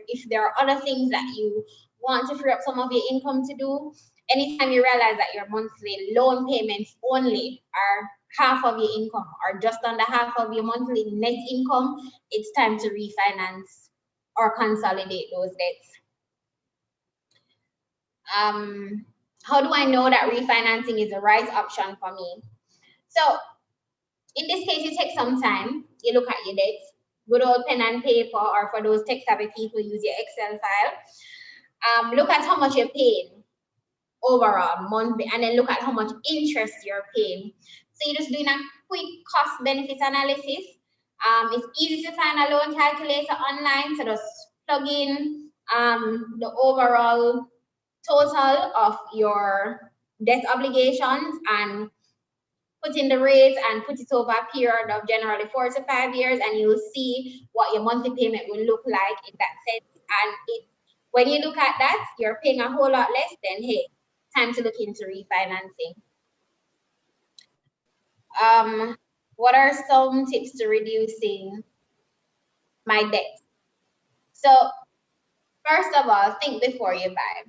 if there are other things that you want to free up some of your income to do. Anytime you realize that your monthly loan payments only are half of your income or just under half of your monthly net income, it's time to refinance or consolidate those debts. How do I know that refinancing is the right option for me? So in this case, you take some time, you look at your debts, good old pen and paper, or for those tech-savvy people, use your Excel file. Look at how much you're paying overall monthly, and then look at how much interest you're paying. So you're just doing a quick cost-benefit analysis. It's easy to find a loan calculator online, so just plug in the overall total of your debt obligations and put in the rates and put it over a period of generally 4 to 5 years, and you'll see what your monthly payment will look like in that sense. And when you look at that, you're paying a whole lot less, then hey, time to look into refinancing. What are some tips to reducing my debt? So first of all, think before you buy.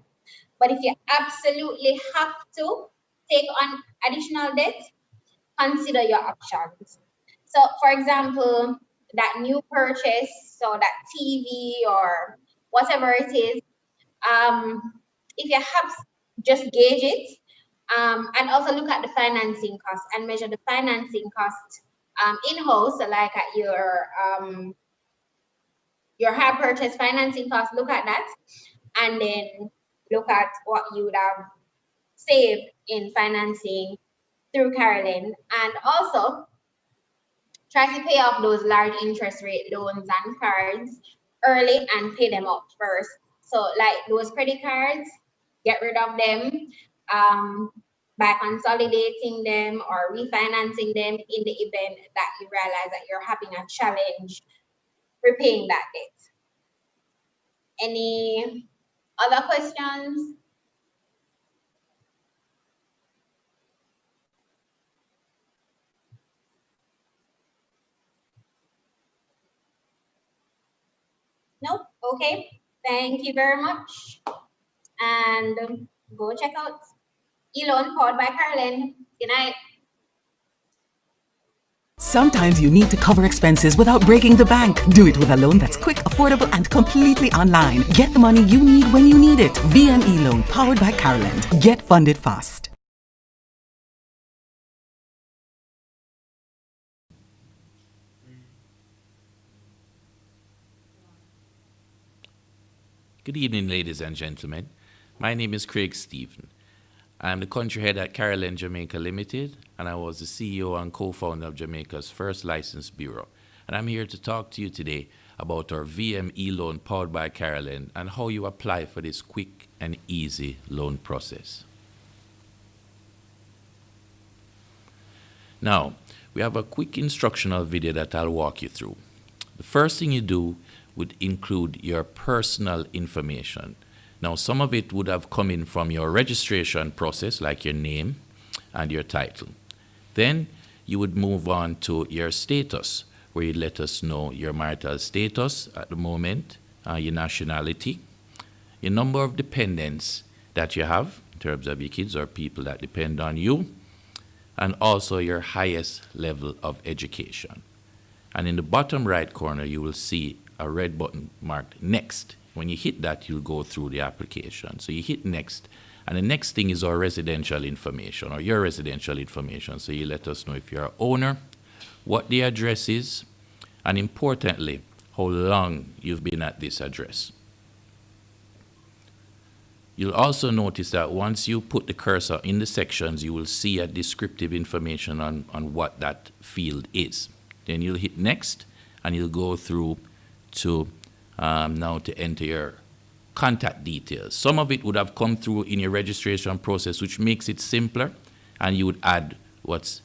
But if you absolutely have to take on additional debt, consider your options. So for example, that new purchase, so that TV or whatever it is, if you have, just gauge it, and also look at the financing cost and measure the financing cost in-house, so like at your hire purchase financing cost, look at that, and then look at what you would have saved in financing through Carolyn, and also try to pay off those large interest rate loans and cards early and pay them off first. So like those credit cards, get rid of them. by consolidating them or refinancing them in the event that you realize that you're having a challenge repaying that debt. Any other questions? Nope. Okay. Thank you very much. And go check out eLoan powered by Carolyn. Good night. Sometimes you need to cover expenses without breaking the bank. Do it with a loan that's quick, affordable, and completely online. Get the money you need when you need it. VME Loan, powered by Carolyn. Get funded fast. Good evening, ladies and gentlemen. My name is Craig Stephen. I'm the country head at Carolyn Jamaica Limited, and I was the CEO and co-founder of Jamaica's first licensed bureau. And I'm here to talk to you today about our VME loan powered by Carolyn and how you apply for this quick and easy loan process. Now, we have a quick instructional video that I'll walk you through. The first thing you do would include your personal information. Now, some of it would have come in from your registration process, like your name and your title. Then you would move on to your status, where you let us know your marital status at the moment, your nationality, your number of dependents that you have, in terms of your kids or people that depend on you, and also your highest level of education. And in the bottom right corner, you will see a red button marked Next. When you hit that, you'll go through the application. So you hit Next, and the next thing is our residential information, or your residential information. So you let us know if you're an owner, what the address is, and importantly, how long you've been at this address. You'll also notice that once you put the cursor in the sections, you will see a descriptive information on what that field is. Then you'll hit Next, and you'll go through to now to enter your contact details. Some of it would have come through in your registration process, which makes it simpler, and you would add what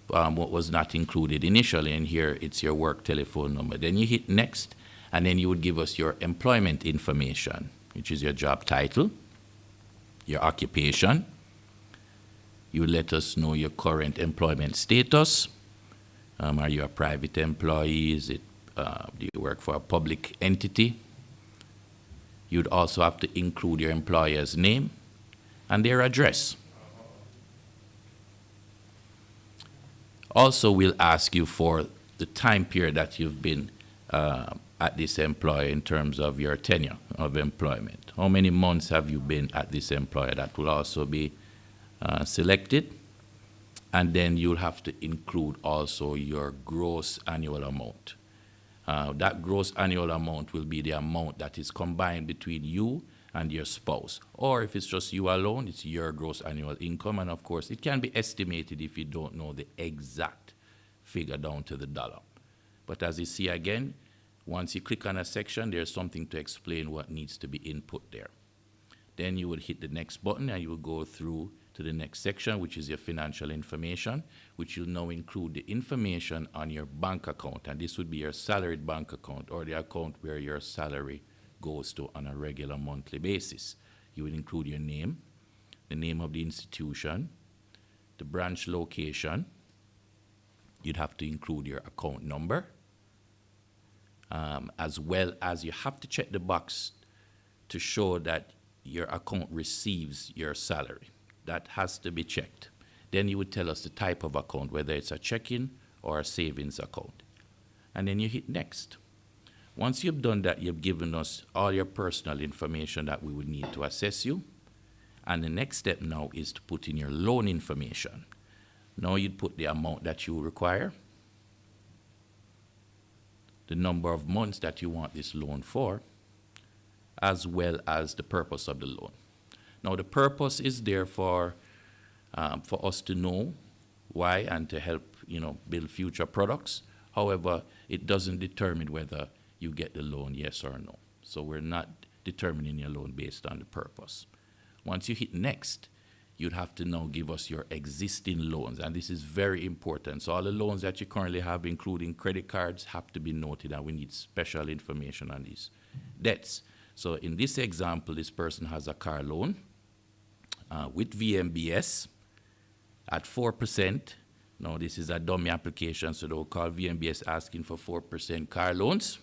was not included initially, and here it's your work telephone number. Then you hit Next, and then you would give us your employment information, which is your job title, your occupation. You would let us know your current employment status. Are you a private employee? Is it do you work for a public entity? You'd also have to include your employer's name and their address. Also, we'll ask you for the time period that you've been at this employer in terms of your tenure of employment. How many months have you been at this employer? That will also be selected. And then you'll have to include also your gross annual amount. That gross annual amount will be the amount that is combined between you and your spouse. Or if it's just you alone, it's your gross annual income. And of course, it can be estimated if you don't know the exact figure down to the dollar. But as you see again, once you click on a section, there's something to explain what needs to be input there. Then you would hit the next button and you will go through to the next section, which is your financial information, which will now include the information on your bank account. And this would be your salaried bank account, or the account where your salary goes to on a regular monthly basis. You would include your name, the name of the institution, the branch location. You'd have to include your account number, as well as you have to check the box to show that your account receives your salary. That has to be checked. Then you would tell us the type of account, whether it's a checking or a savings account. And then you hit Next. Once you've done that, you've given us all your personal information that we would need to assess you. And the next step now is to put in your loan information. Now you'd put the amount that you require, the number of months that you want this loan for, as well as the purpose of the loan. Now, the purpose is there for us to know why and to help, build future products. However, it doesn't determine whether you get the loan, yes or no. So we're not determining your loan based on the purpose. Once you hit Next, you'd have to now give us your existing loans. And this is very important. So all the loans that you currently have, including credit cards, have to be noted, and we need special information on these debts. So in this example, this person has a car loan with VMBS at 4%. Now, this is a dummy application, so they'll call VMBS asking for 4% car loans.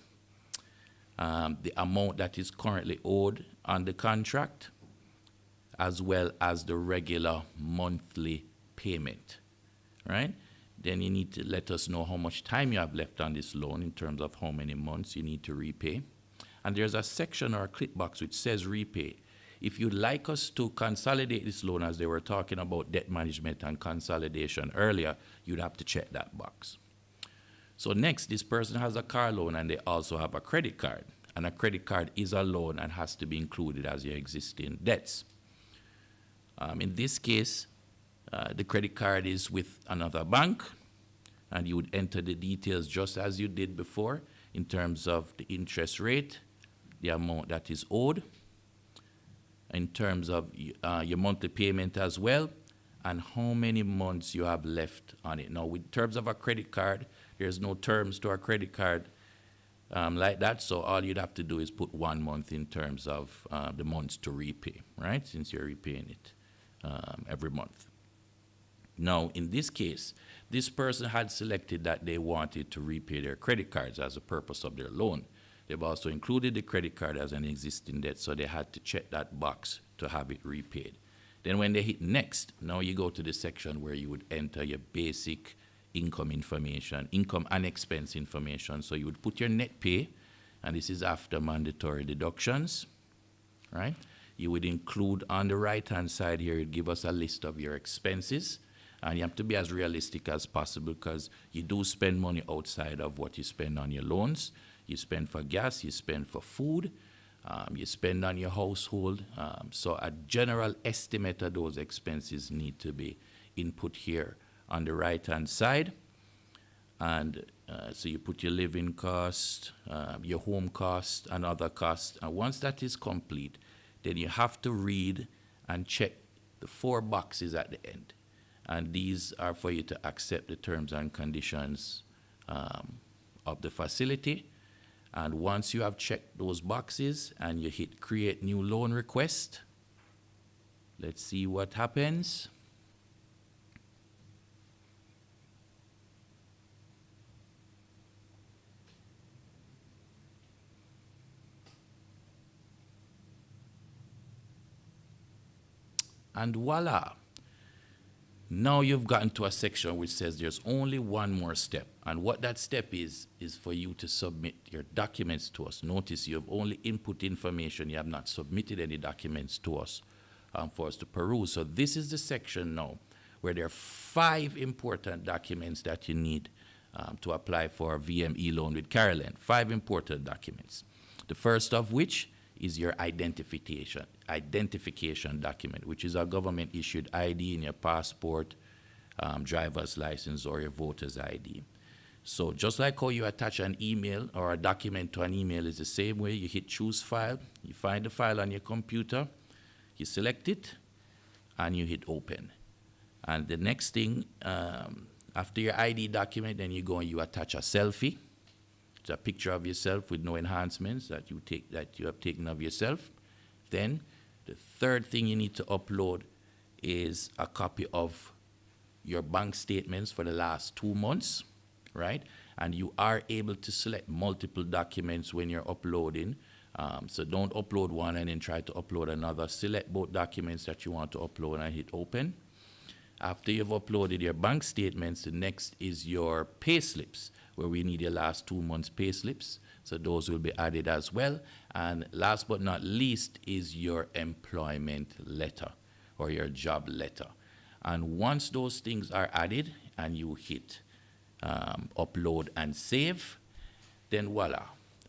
The amount that is currently owed on the contract, as well as the regular monthly payment, right? Then you need to let us know how much time you have left on this loan in terms of how many months you need to repay. And there's a section or a click box which says repay. If you'd like us to consolidate this loan, as they were talking about debt management and consolidation earlier, you'd have to check that box. So next, this person has a car loan and they also have a credit card. And a credit card is a loan and has to be included as your existing debts. In this case, the credit card is with another bank, and you would enter the details just as you did before in terms of the interest rate, the amount that is owed, in terms of your monthly payment as well, and how many months you have left on it. Now, in terms of a credit card, there's no terms to a credit card like that, so all you'd have to do is put 1 month in terms of the months to repay, right, since you're repaying it every month. Now, in this case, this person had selected that they wanted to repay their credit cards as a purpose of their loan. They've also included the credit card as an existing debt, so they had to check that box to have it repaid. Then when they hit next, now you go to the section where you would enter your basic income information, income and expense information. So you would put your net pay, and this is after mandatory deductions, right? You would include on the right-hand side here, it'd give us a list of your expenses. And you have to be as realistic as possible because you do spend money outside of what you spend on your loans. You spend for gas, you spend for food, you spend on your household. So a general estimate of those expenses need to be input here on the right-hand side. And so you put your living cost, your home cost, and other costs. And once that is complete, then you have to read and check the 4 boxes at the end. And these are for you to accept the terms and conditions of the facility. And once you have checked those boxes and you hit create new loan request, let's see what happens. And voila. Now you've gotten to a section which says there's only one more step. And what that step is for you to submit your documents to us. Notice you have only input information. You have not submitted any documents to us for us to peruse. So this is the section now where there are 5 important documents that you need to apply for a VME loan with Carolyn. 5 important documents. The first of which is your identification document, which is a government-issued ID in your passport, driver's license, or your voter's ID. So just like how you attach an email or a document to an email is the same way. You hit choose file, you find the file on your computer, you select it, and you hit open. And the next thing, after your ID document, then you go and you attach a selfie. It's a picture of yourself with no enhancements that you have taken of yourself. Then the third thing you need to upload is a copy of your bank statements for the last 2 months, right? And you are able to select multiple documents when you're uploading. So don't upload one and then try to upload another. Select both documents that you want to upload and hit open. After you've uploaded your bank statements, the next is your pay slips, where we need your last 2 months pay slips. So those will be added as well. And last but not least is your employment letter or your job letter. And once those things are added and you hit upload and save, then voila,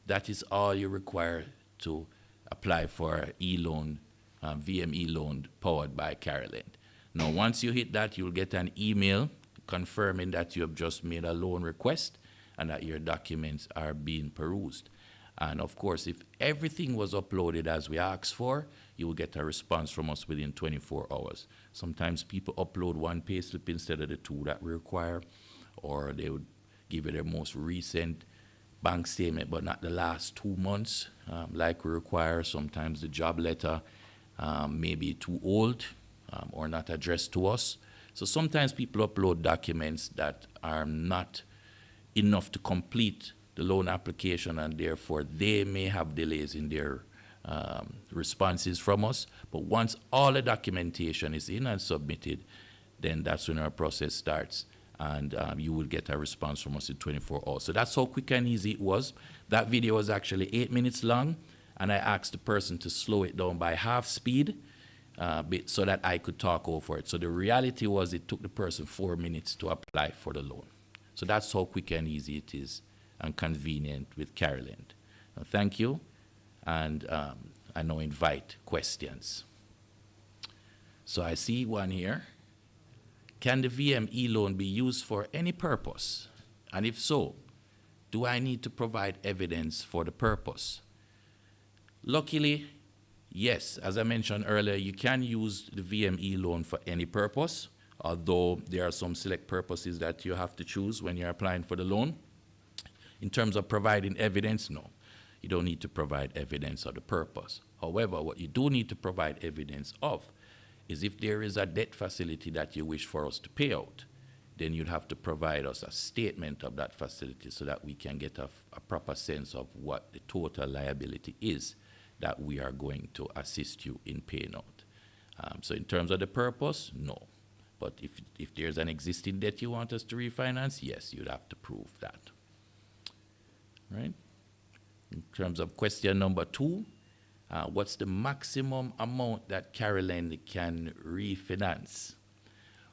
that is all you require to apply for e-loan, VME loan powered by Carolyn. Now, once you hit that, you'll get an email confirming that you have just made a loan request and that your documents are being perused. And of course, if everything was uploaded as we asked for, you will get a response from us within 24 hours. Sometimes people upload one payslip instead of the two that we require, or they would give you their most recent bank statement, but not the last 2 months, like we require. Sometimes the job letter may be too old or not addressed to us. So sometimes people upload documents that are not enough to complete the loan application, and therefore they may have delays in their responses from us. But once all the documentation is in and submitted, then that's when our process starts, and you will get a response from us in 24 hours. So that's how quick and easy it was. That video was actually 8 minutes long, and I asked the person to slow it down by half speed so that I could talk over it. So the reality was it took the person 4 minutes to apply for the loan. So that's how quick and easy it is and convenient with Caroline. Thank you, and I now invite questions. So I see one here. Can the VME loan be used for any purpose? And if so, do I need to provide evidence for the purpose? Luckily, yes. As I mentioned earlier, you can use the VME loan for any purpose, although there are some select purposes that you have to choose when you're applying for the loan. In terms of providing evidence, no. You don't need to provide evidence of the purpose. However, what you do need to provide evidence of is if there is a debt facility that you wish for us to pay out, then you'd have to provide us a statement of that facility so that we can get a proper sense of what the total liability is that we are going to assist you in paying out. So in terms of the purpose, no. But if there's an existing debt you want us to refinance, yes, you'd have to prove that. Right? In terms of question number 2, what's the maximum amount that Caroline can refinance?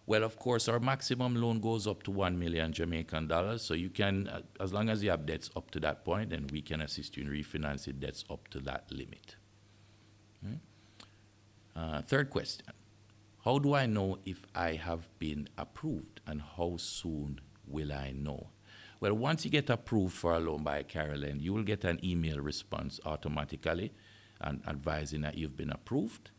Well, of course, our maximum loan goes up to 1 million Jamaican dollars. So you can, as long as you have debts up to that point, then we can assist you in refinancing debts up to that limit. Right? Third question. How do I know if I have been approved, and how soon will I know? Well, once you get approved for a loan by Caroline, you will get an email response automatically and advising that you've been approved,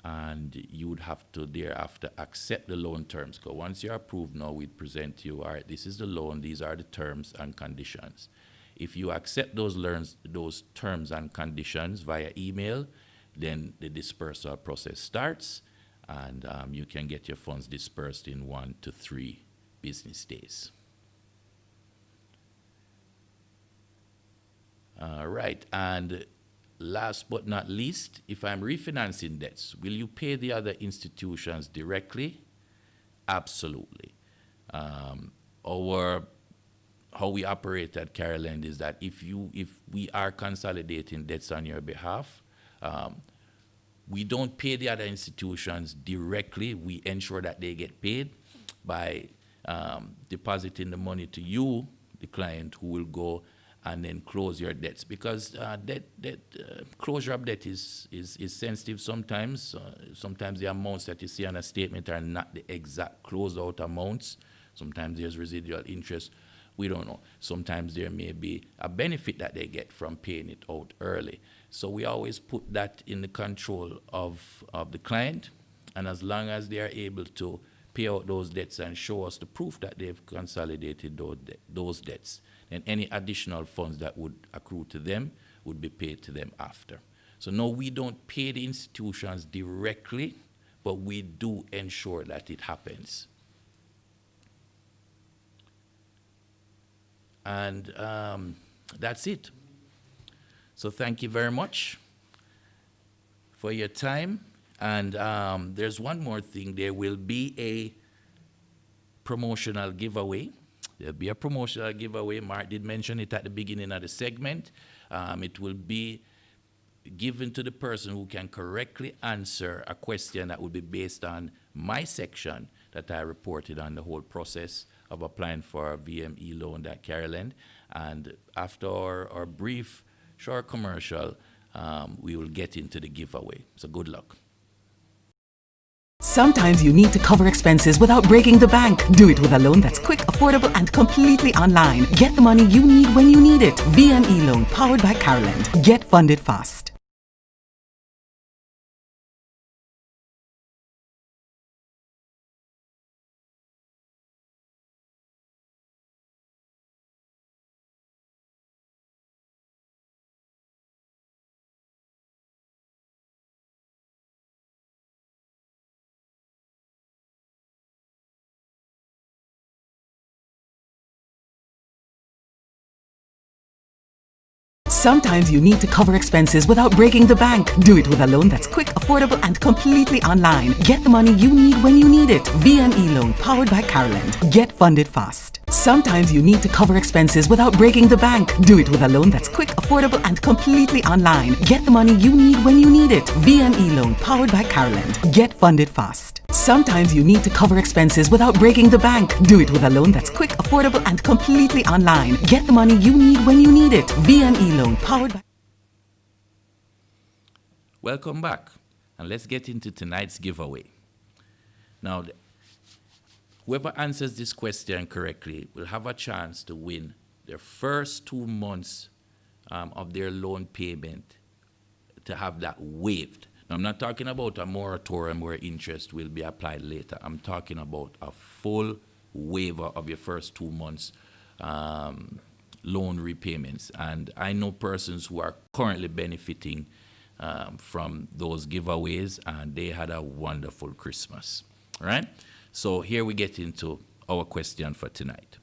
and you would have to thereafter accept the loan terms. Because once you're approved now, we'd present you, all right, this is the loan, these are the terms and conditions. If you accept those terms and conditions via email, then the dispersal process starts, and you can get your funds dispersed in 1 to 3 business days. Right, and last but not least, if I'm refinancing debts, will you pay the other institutions directly? Absolutely. How we operate at Caroline is that if we are consolidating debts on your behalf, we don't pay the other institutions directly. We ensure that they get paid by depositing the money to you, the client, who will go and then close your debts, because closure of debt is sensitive sometimes. Sometimes the amounts that you see on a statement are not the exact closed-out amounts. Sometimes there's residual interest. We don't know. Sometimes there may be a benefit that they get from paying it out early. So we always put that in the control of the client, and as long as they are able to pay out those debts and show us the proof that they've consolidated those debts, then any additional funds that would accrue to them would be paid to them after. So no, we don't pay the institutions directly, but we do ensure that it happens. And that's it. So thank you very much for your time. And there's one more thing. There will be a promotional giveaway. There'll be a promotional giveaway. Mark did mention it at the beginning of the segment. It will be given to the person who can correctly answer a question that will be based on my section that I reported on the whole process of applying for a VME loan at Caroline. And after our brief short commercial, we will get into the giveaway. So good luck. Sometimes you need to cover expenses without breaking the bank. Do it with a loan that's quick, affordable, and completely online. Get the money you need when you need it. VME Loan, powered by Carolyn. Get funded fast. Sometimes you need to cover expenses without breaking the bank. Do it with a loan that's quick, affordable, and completely online. Get the money you need when you need it. VME Loan, powered by Carolyn. Get funded fast. Sometimes you need to cover expenses without breaking the bank. Do it with a loan that's quick, affordable, and completely online. Get the money you need when you need it. VME Loan, powered by Carolyn. Get funded fast. Sometimes you need to cover expenses without breaking the bank. Do it with a loan that's quick, affordable, and completely online. Get the money you need when you need it. VME Loan, powered by... Welcome back, and let's get into tonight's giveaway. Now, whoever answers this question correctly will have a chance to win their first 2 months of their loan payment, to have that waived. Now, I'm not talking about a moratorium where interest will be applied later. I'm talking about a full waiver of your first 2 months loan repayments. And I know persons who are currently benefiting from those giveaways, and they had a wonderful Christmas. All right? So here we get into our question for tonight.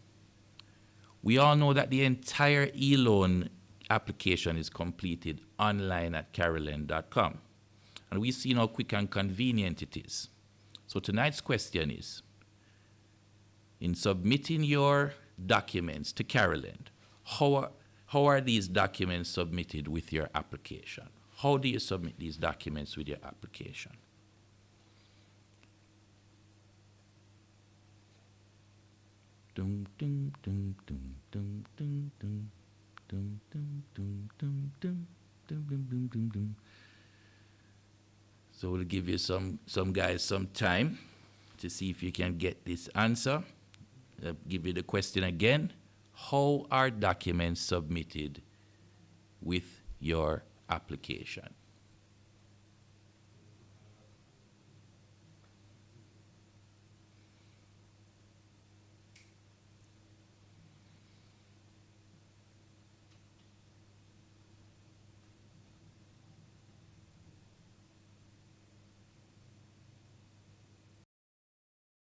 We all know that the entire e-loan application is completed online at carolyn.com. And we've seen how quick and convenient it is. So tonight's question is, in submitting your documents to Carolyn, how are these documents submitted with your application? How do you submit these documents with your application? Dum, dum, dum, dum, dum, dum, dum, dum, dum, dum, dum, dum, dum, dum, dum, dum. So we'll give you some guys some time to see if you can get this answer. I'll give you the question again. How are documents submitted with your application?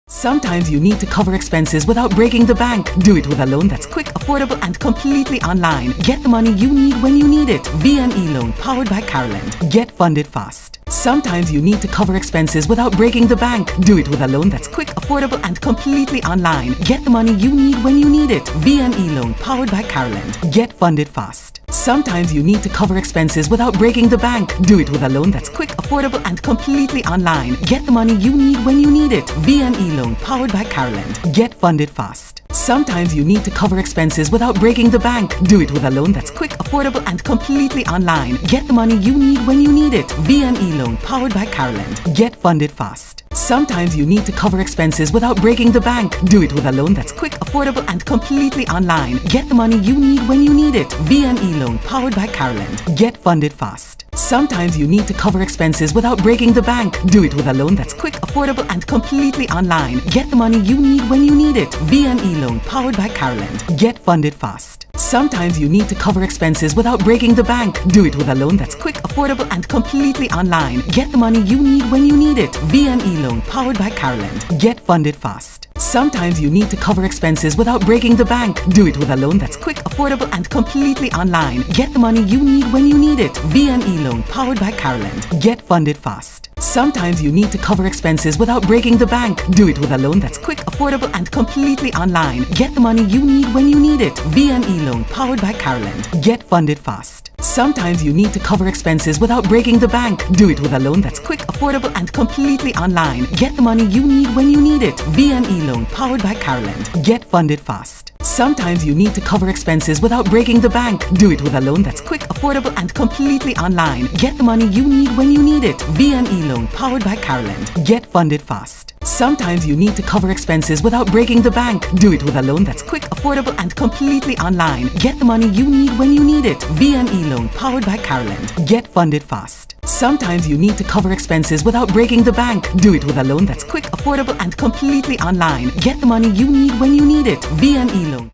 Sometimes you need to cover expenses without breaking the bank. Do it with a loan that's quick, affordable, and completely online. Get the money you need when you need it. VME Loan, powered by Carolyn. Get funded fast. Sometimes you need to cover expenses without breaking the bank. Do it with a loan that's quick, affordable, and completely online. Get the money you need when you need it. VME Loan, powered by Carolyn. Get funded fast. Sometimes you need to cover expenses without breaking the bank. Do it with a loan that's quick, affordable, and completely online. Get the money you need when you need it. VME Loan, powered by Carolyn. Get funded fast. Sometimes you need to cover expenses without breaking the bank. Do it with a loan that's quick, affordable, and completely online. Get the money you need when you need it. VME Loan, powered by Carolyn. Get funded fast. Sometimes you need to cover expenses without breaking the bank. Do it with a loan that's quick, affordable, and completely online. Get the money you need when you need it. VME Loan, powered by Carolyn. Get funded fast. Sometimes you need to cover expenses without breaking the bank. Do it with a loan that's quick, affordable, and completely online. Get the money you need when you need it. VME Loan, powered by Carolyn. Get funded fast. Sometimes you need to cover expenses without breaking the bank. Do it with a loan that's quick, affordable, and completely online. Get the money you need when you need it. VME Loan, powered by Carolyn. Get funded fast. Sometimes you need to cover expenses without breaking the bank. Do it with a loan that's quick, affordable, and completely online. Get the money you need when you need it. VME Loan, powered by Carolyn. Get funded fast. Sometimes you need to cover expenses without breaking the bank. Do it with a loan that's quick, affordable, and completely online. Get the money you need when you need it. VME Loan, powered by Carolyn. Get funded fast. Sometimes you need to cover expenses without breaking the bank. Do it with a loan that's quick, affordable, and completely online. Get the money you need when you need it. VME Loan, powered by Carolyn. Get funded fast. Sometimes you need to cover expenses without breaking the bank. Do it with a loan that's quick, affordable, and completely online. Get the money you need when you need it. VME Loan, powered by Caroland. Get funded fast. Sometimes you need to cover expenses without breaking the bank. Do it with a loan that's quick, affordable, and completely online. Get the money you need when you need it. VME Loan, powered by Caroland. Get funded fast. Sometimes you need to cover expenses without breaking the bank. Do it with a loan that's quick, affordable, and completely online. Get the money you need when you need it. VME Loan.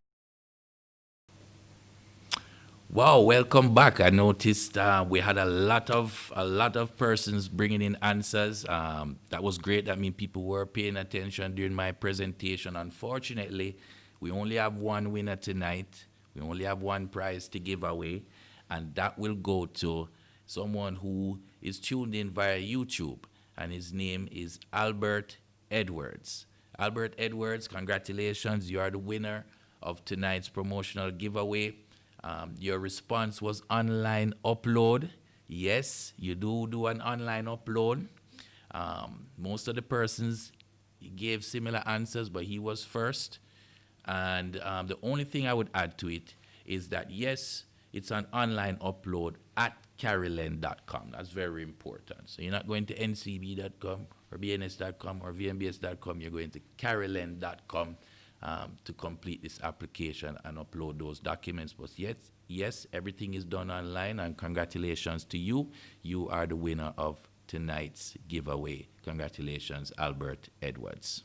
Wow, welcome back. I noticed we had a lot of persons bringing in answers. That was great. That means people were paying attention during my presentation. Unfortunately, we only have one winner tonight. We only have one prize to give away, and that will go to someone who is tuned in via YouTube, and his name is Albert Edwards. Albert Edwards, congratulations. You are the winner of tonight's promotional giveaway. Your response was online upload. Yes, you do an online upload. Most of the persons gave similar answers, but he was first. And the only thing I would add to it is that, yes, it's an online upload at caroland.com. That's very important. So you're not going to ncb.com or bns.com or vmbs.com. You're going to caroland.com to complete this application and upload those documents. But yes, everything is done online, and congratulations to you. You are the winner of tonight's giveaway. Congratulations, Albert Edwards.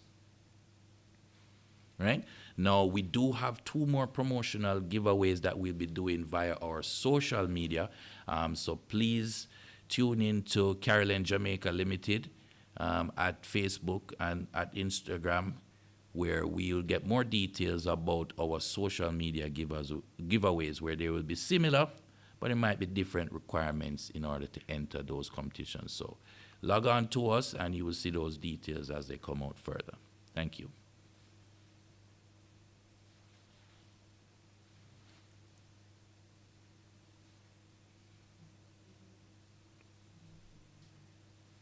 Right? Now, we do have two more promotional giveaways that we'll be doing via our social media. So please tune in to Caroline Jamaica Limited at Facebook and at Instagram, where we'll get more details about our social media giveaways, where they will be similar, but it might be different requirements in order to enter those competitions. So log on to us and you will see those details as they come out further. Thank you.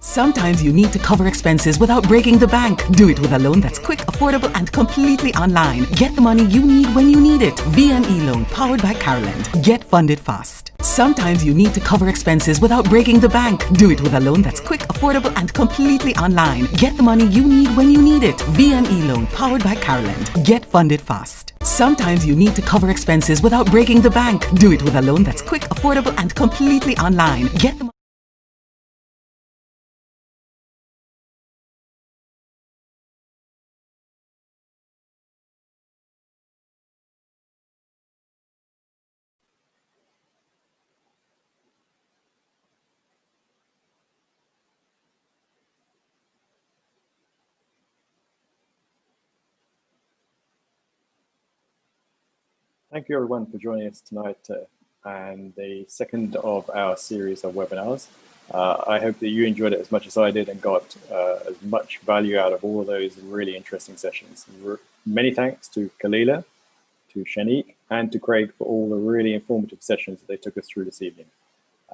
Sometimes you need to cover expenses without breaking the bank. Do it with a loan that's quick, affordable, and completely online. Get the money you need when you need it. VME Loan, powered by Caroland. Get funded fast. Sometimes you need to cover expenses without breaking the bank. Do it with a loan that's quick, affordable, and completely online. Get the money you need when you need it. VME Loan, powered by Caroland. Get funded fast. Sometimes you need to cover expenses without breaking the bank. Do it with a loan that's quick, affordable, and completely online. Get the Thank you everyone for joining us tonight and the second of our series of webinars. I hope that you enjoyed it as much as I did and got as much value out of all of those really interesting sessions. Many thanks to Kalila, to Shanique, and to Craig for all the really informative sessions that they took us through this evening.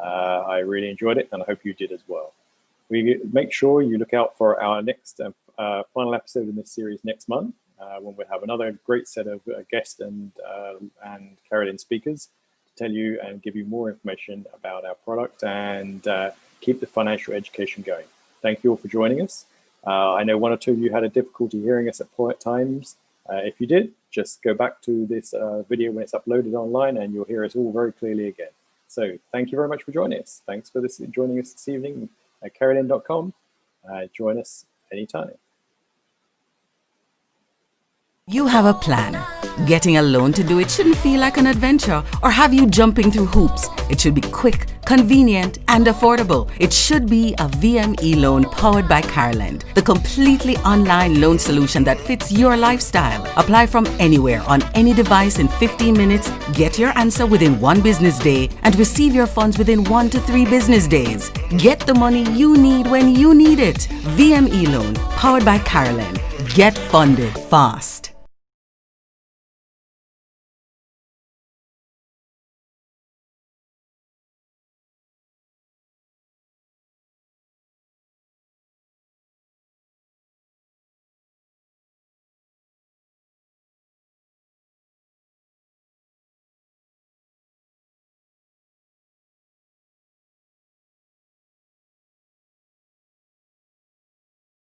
I really enjoyed it and I hope you did as well. Make sure you look out for our next final episode in this series next month, when we'll have another great set of guests and Caroline speakers to tell you and give you more information about our product and keep the financial education going. Thank you all for joining us. I know one or two of you had a difficulty hearing us at times. If you did, just go back to this video when it's uploaded online and you'll hear us all very clearly again. So thank you very much for joining us. Thanks for joining us this evening at caroline.com. Join us anytime. You have a plan. Getting a loan to do it shouldn't feel like an adventure or have you jumping through hoops. It should be quick, convenient, and affordable. It should be a VME loan powered by Caroland, the completely online loan solution that fits your lifestyle. Apply from anywhere on any device in 15 minutes, get your answer within 1 business day, and receive your funds within 1 to 3 business days. Get the money you need when you need it. VME loan powered by Caroland. Get funded fast.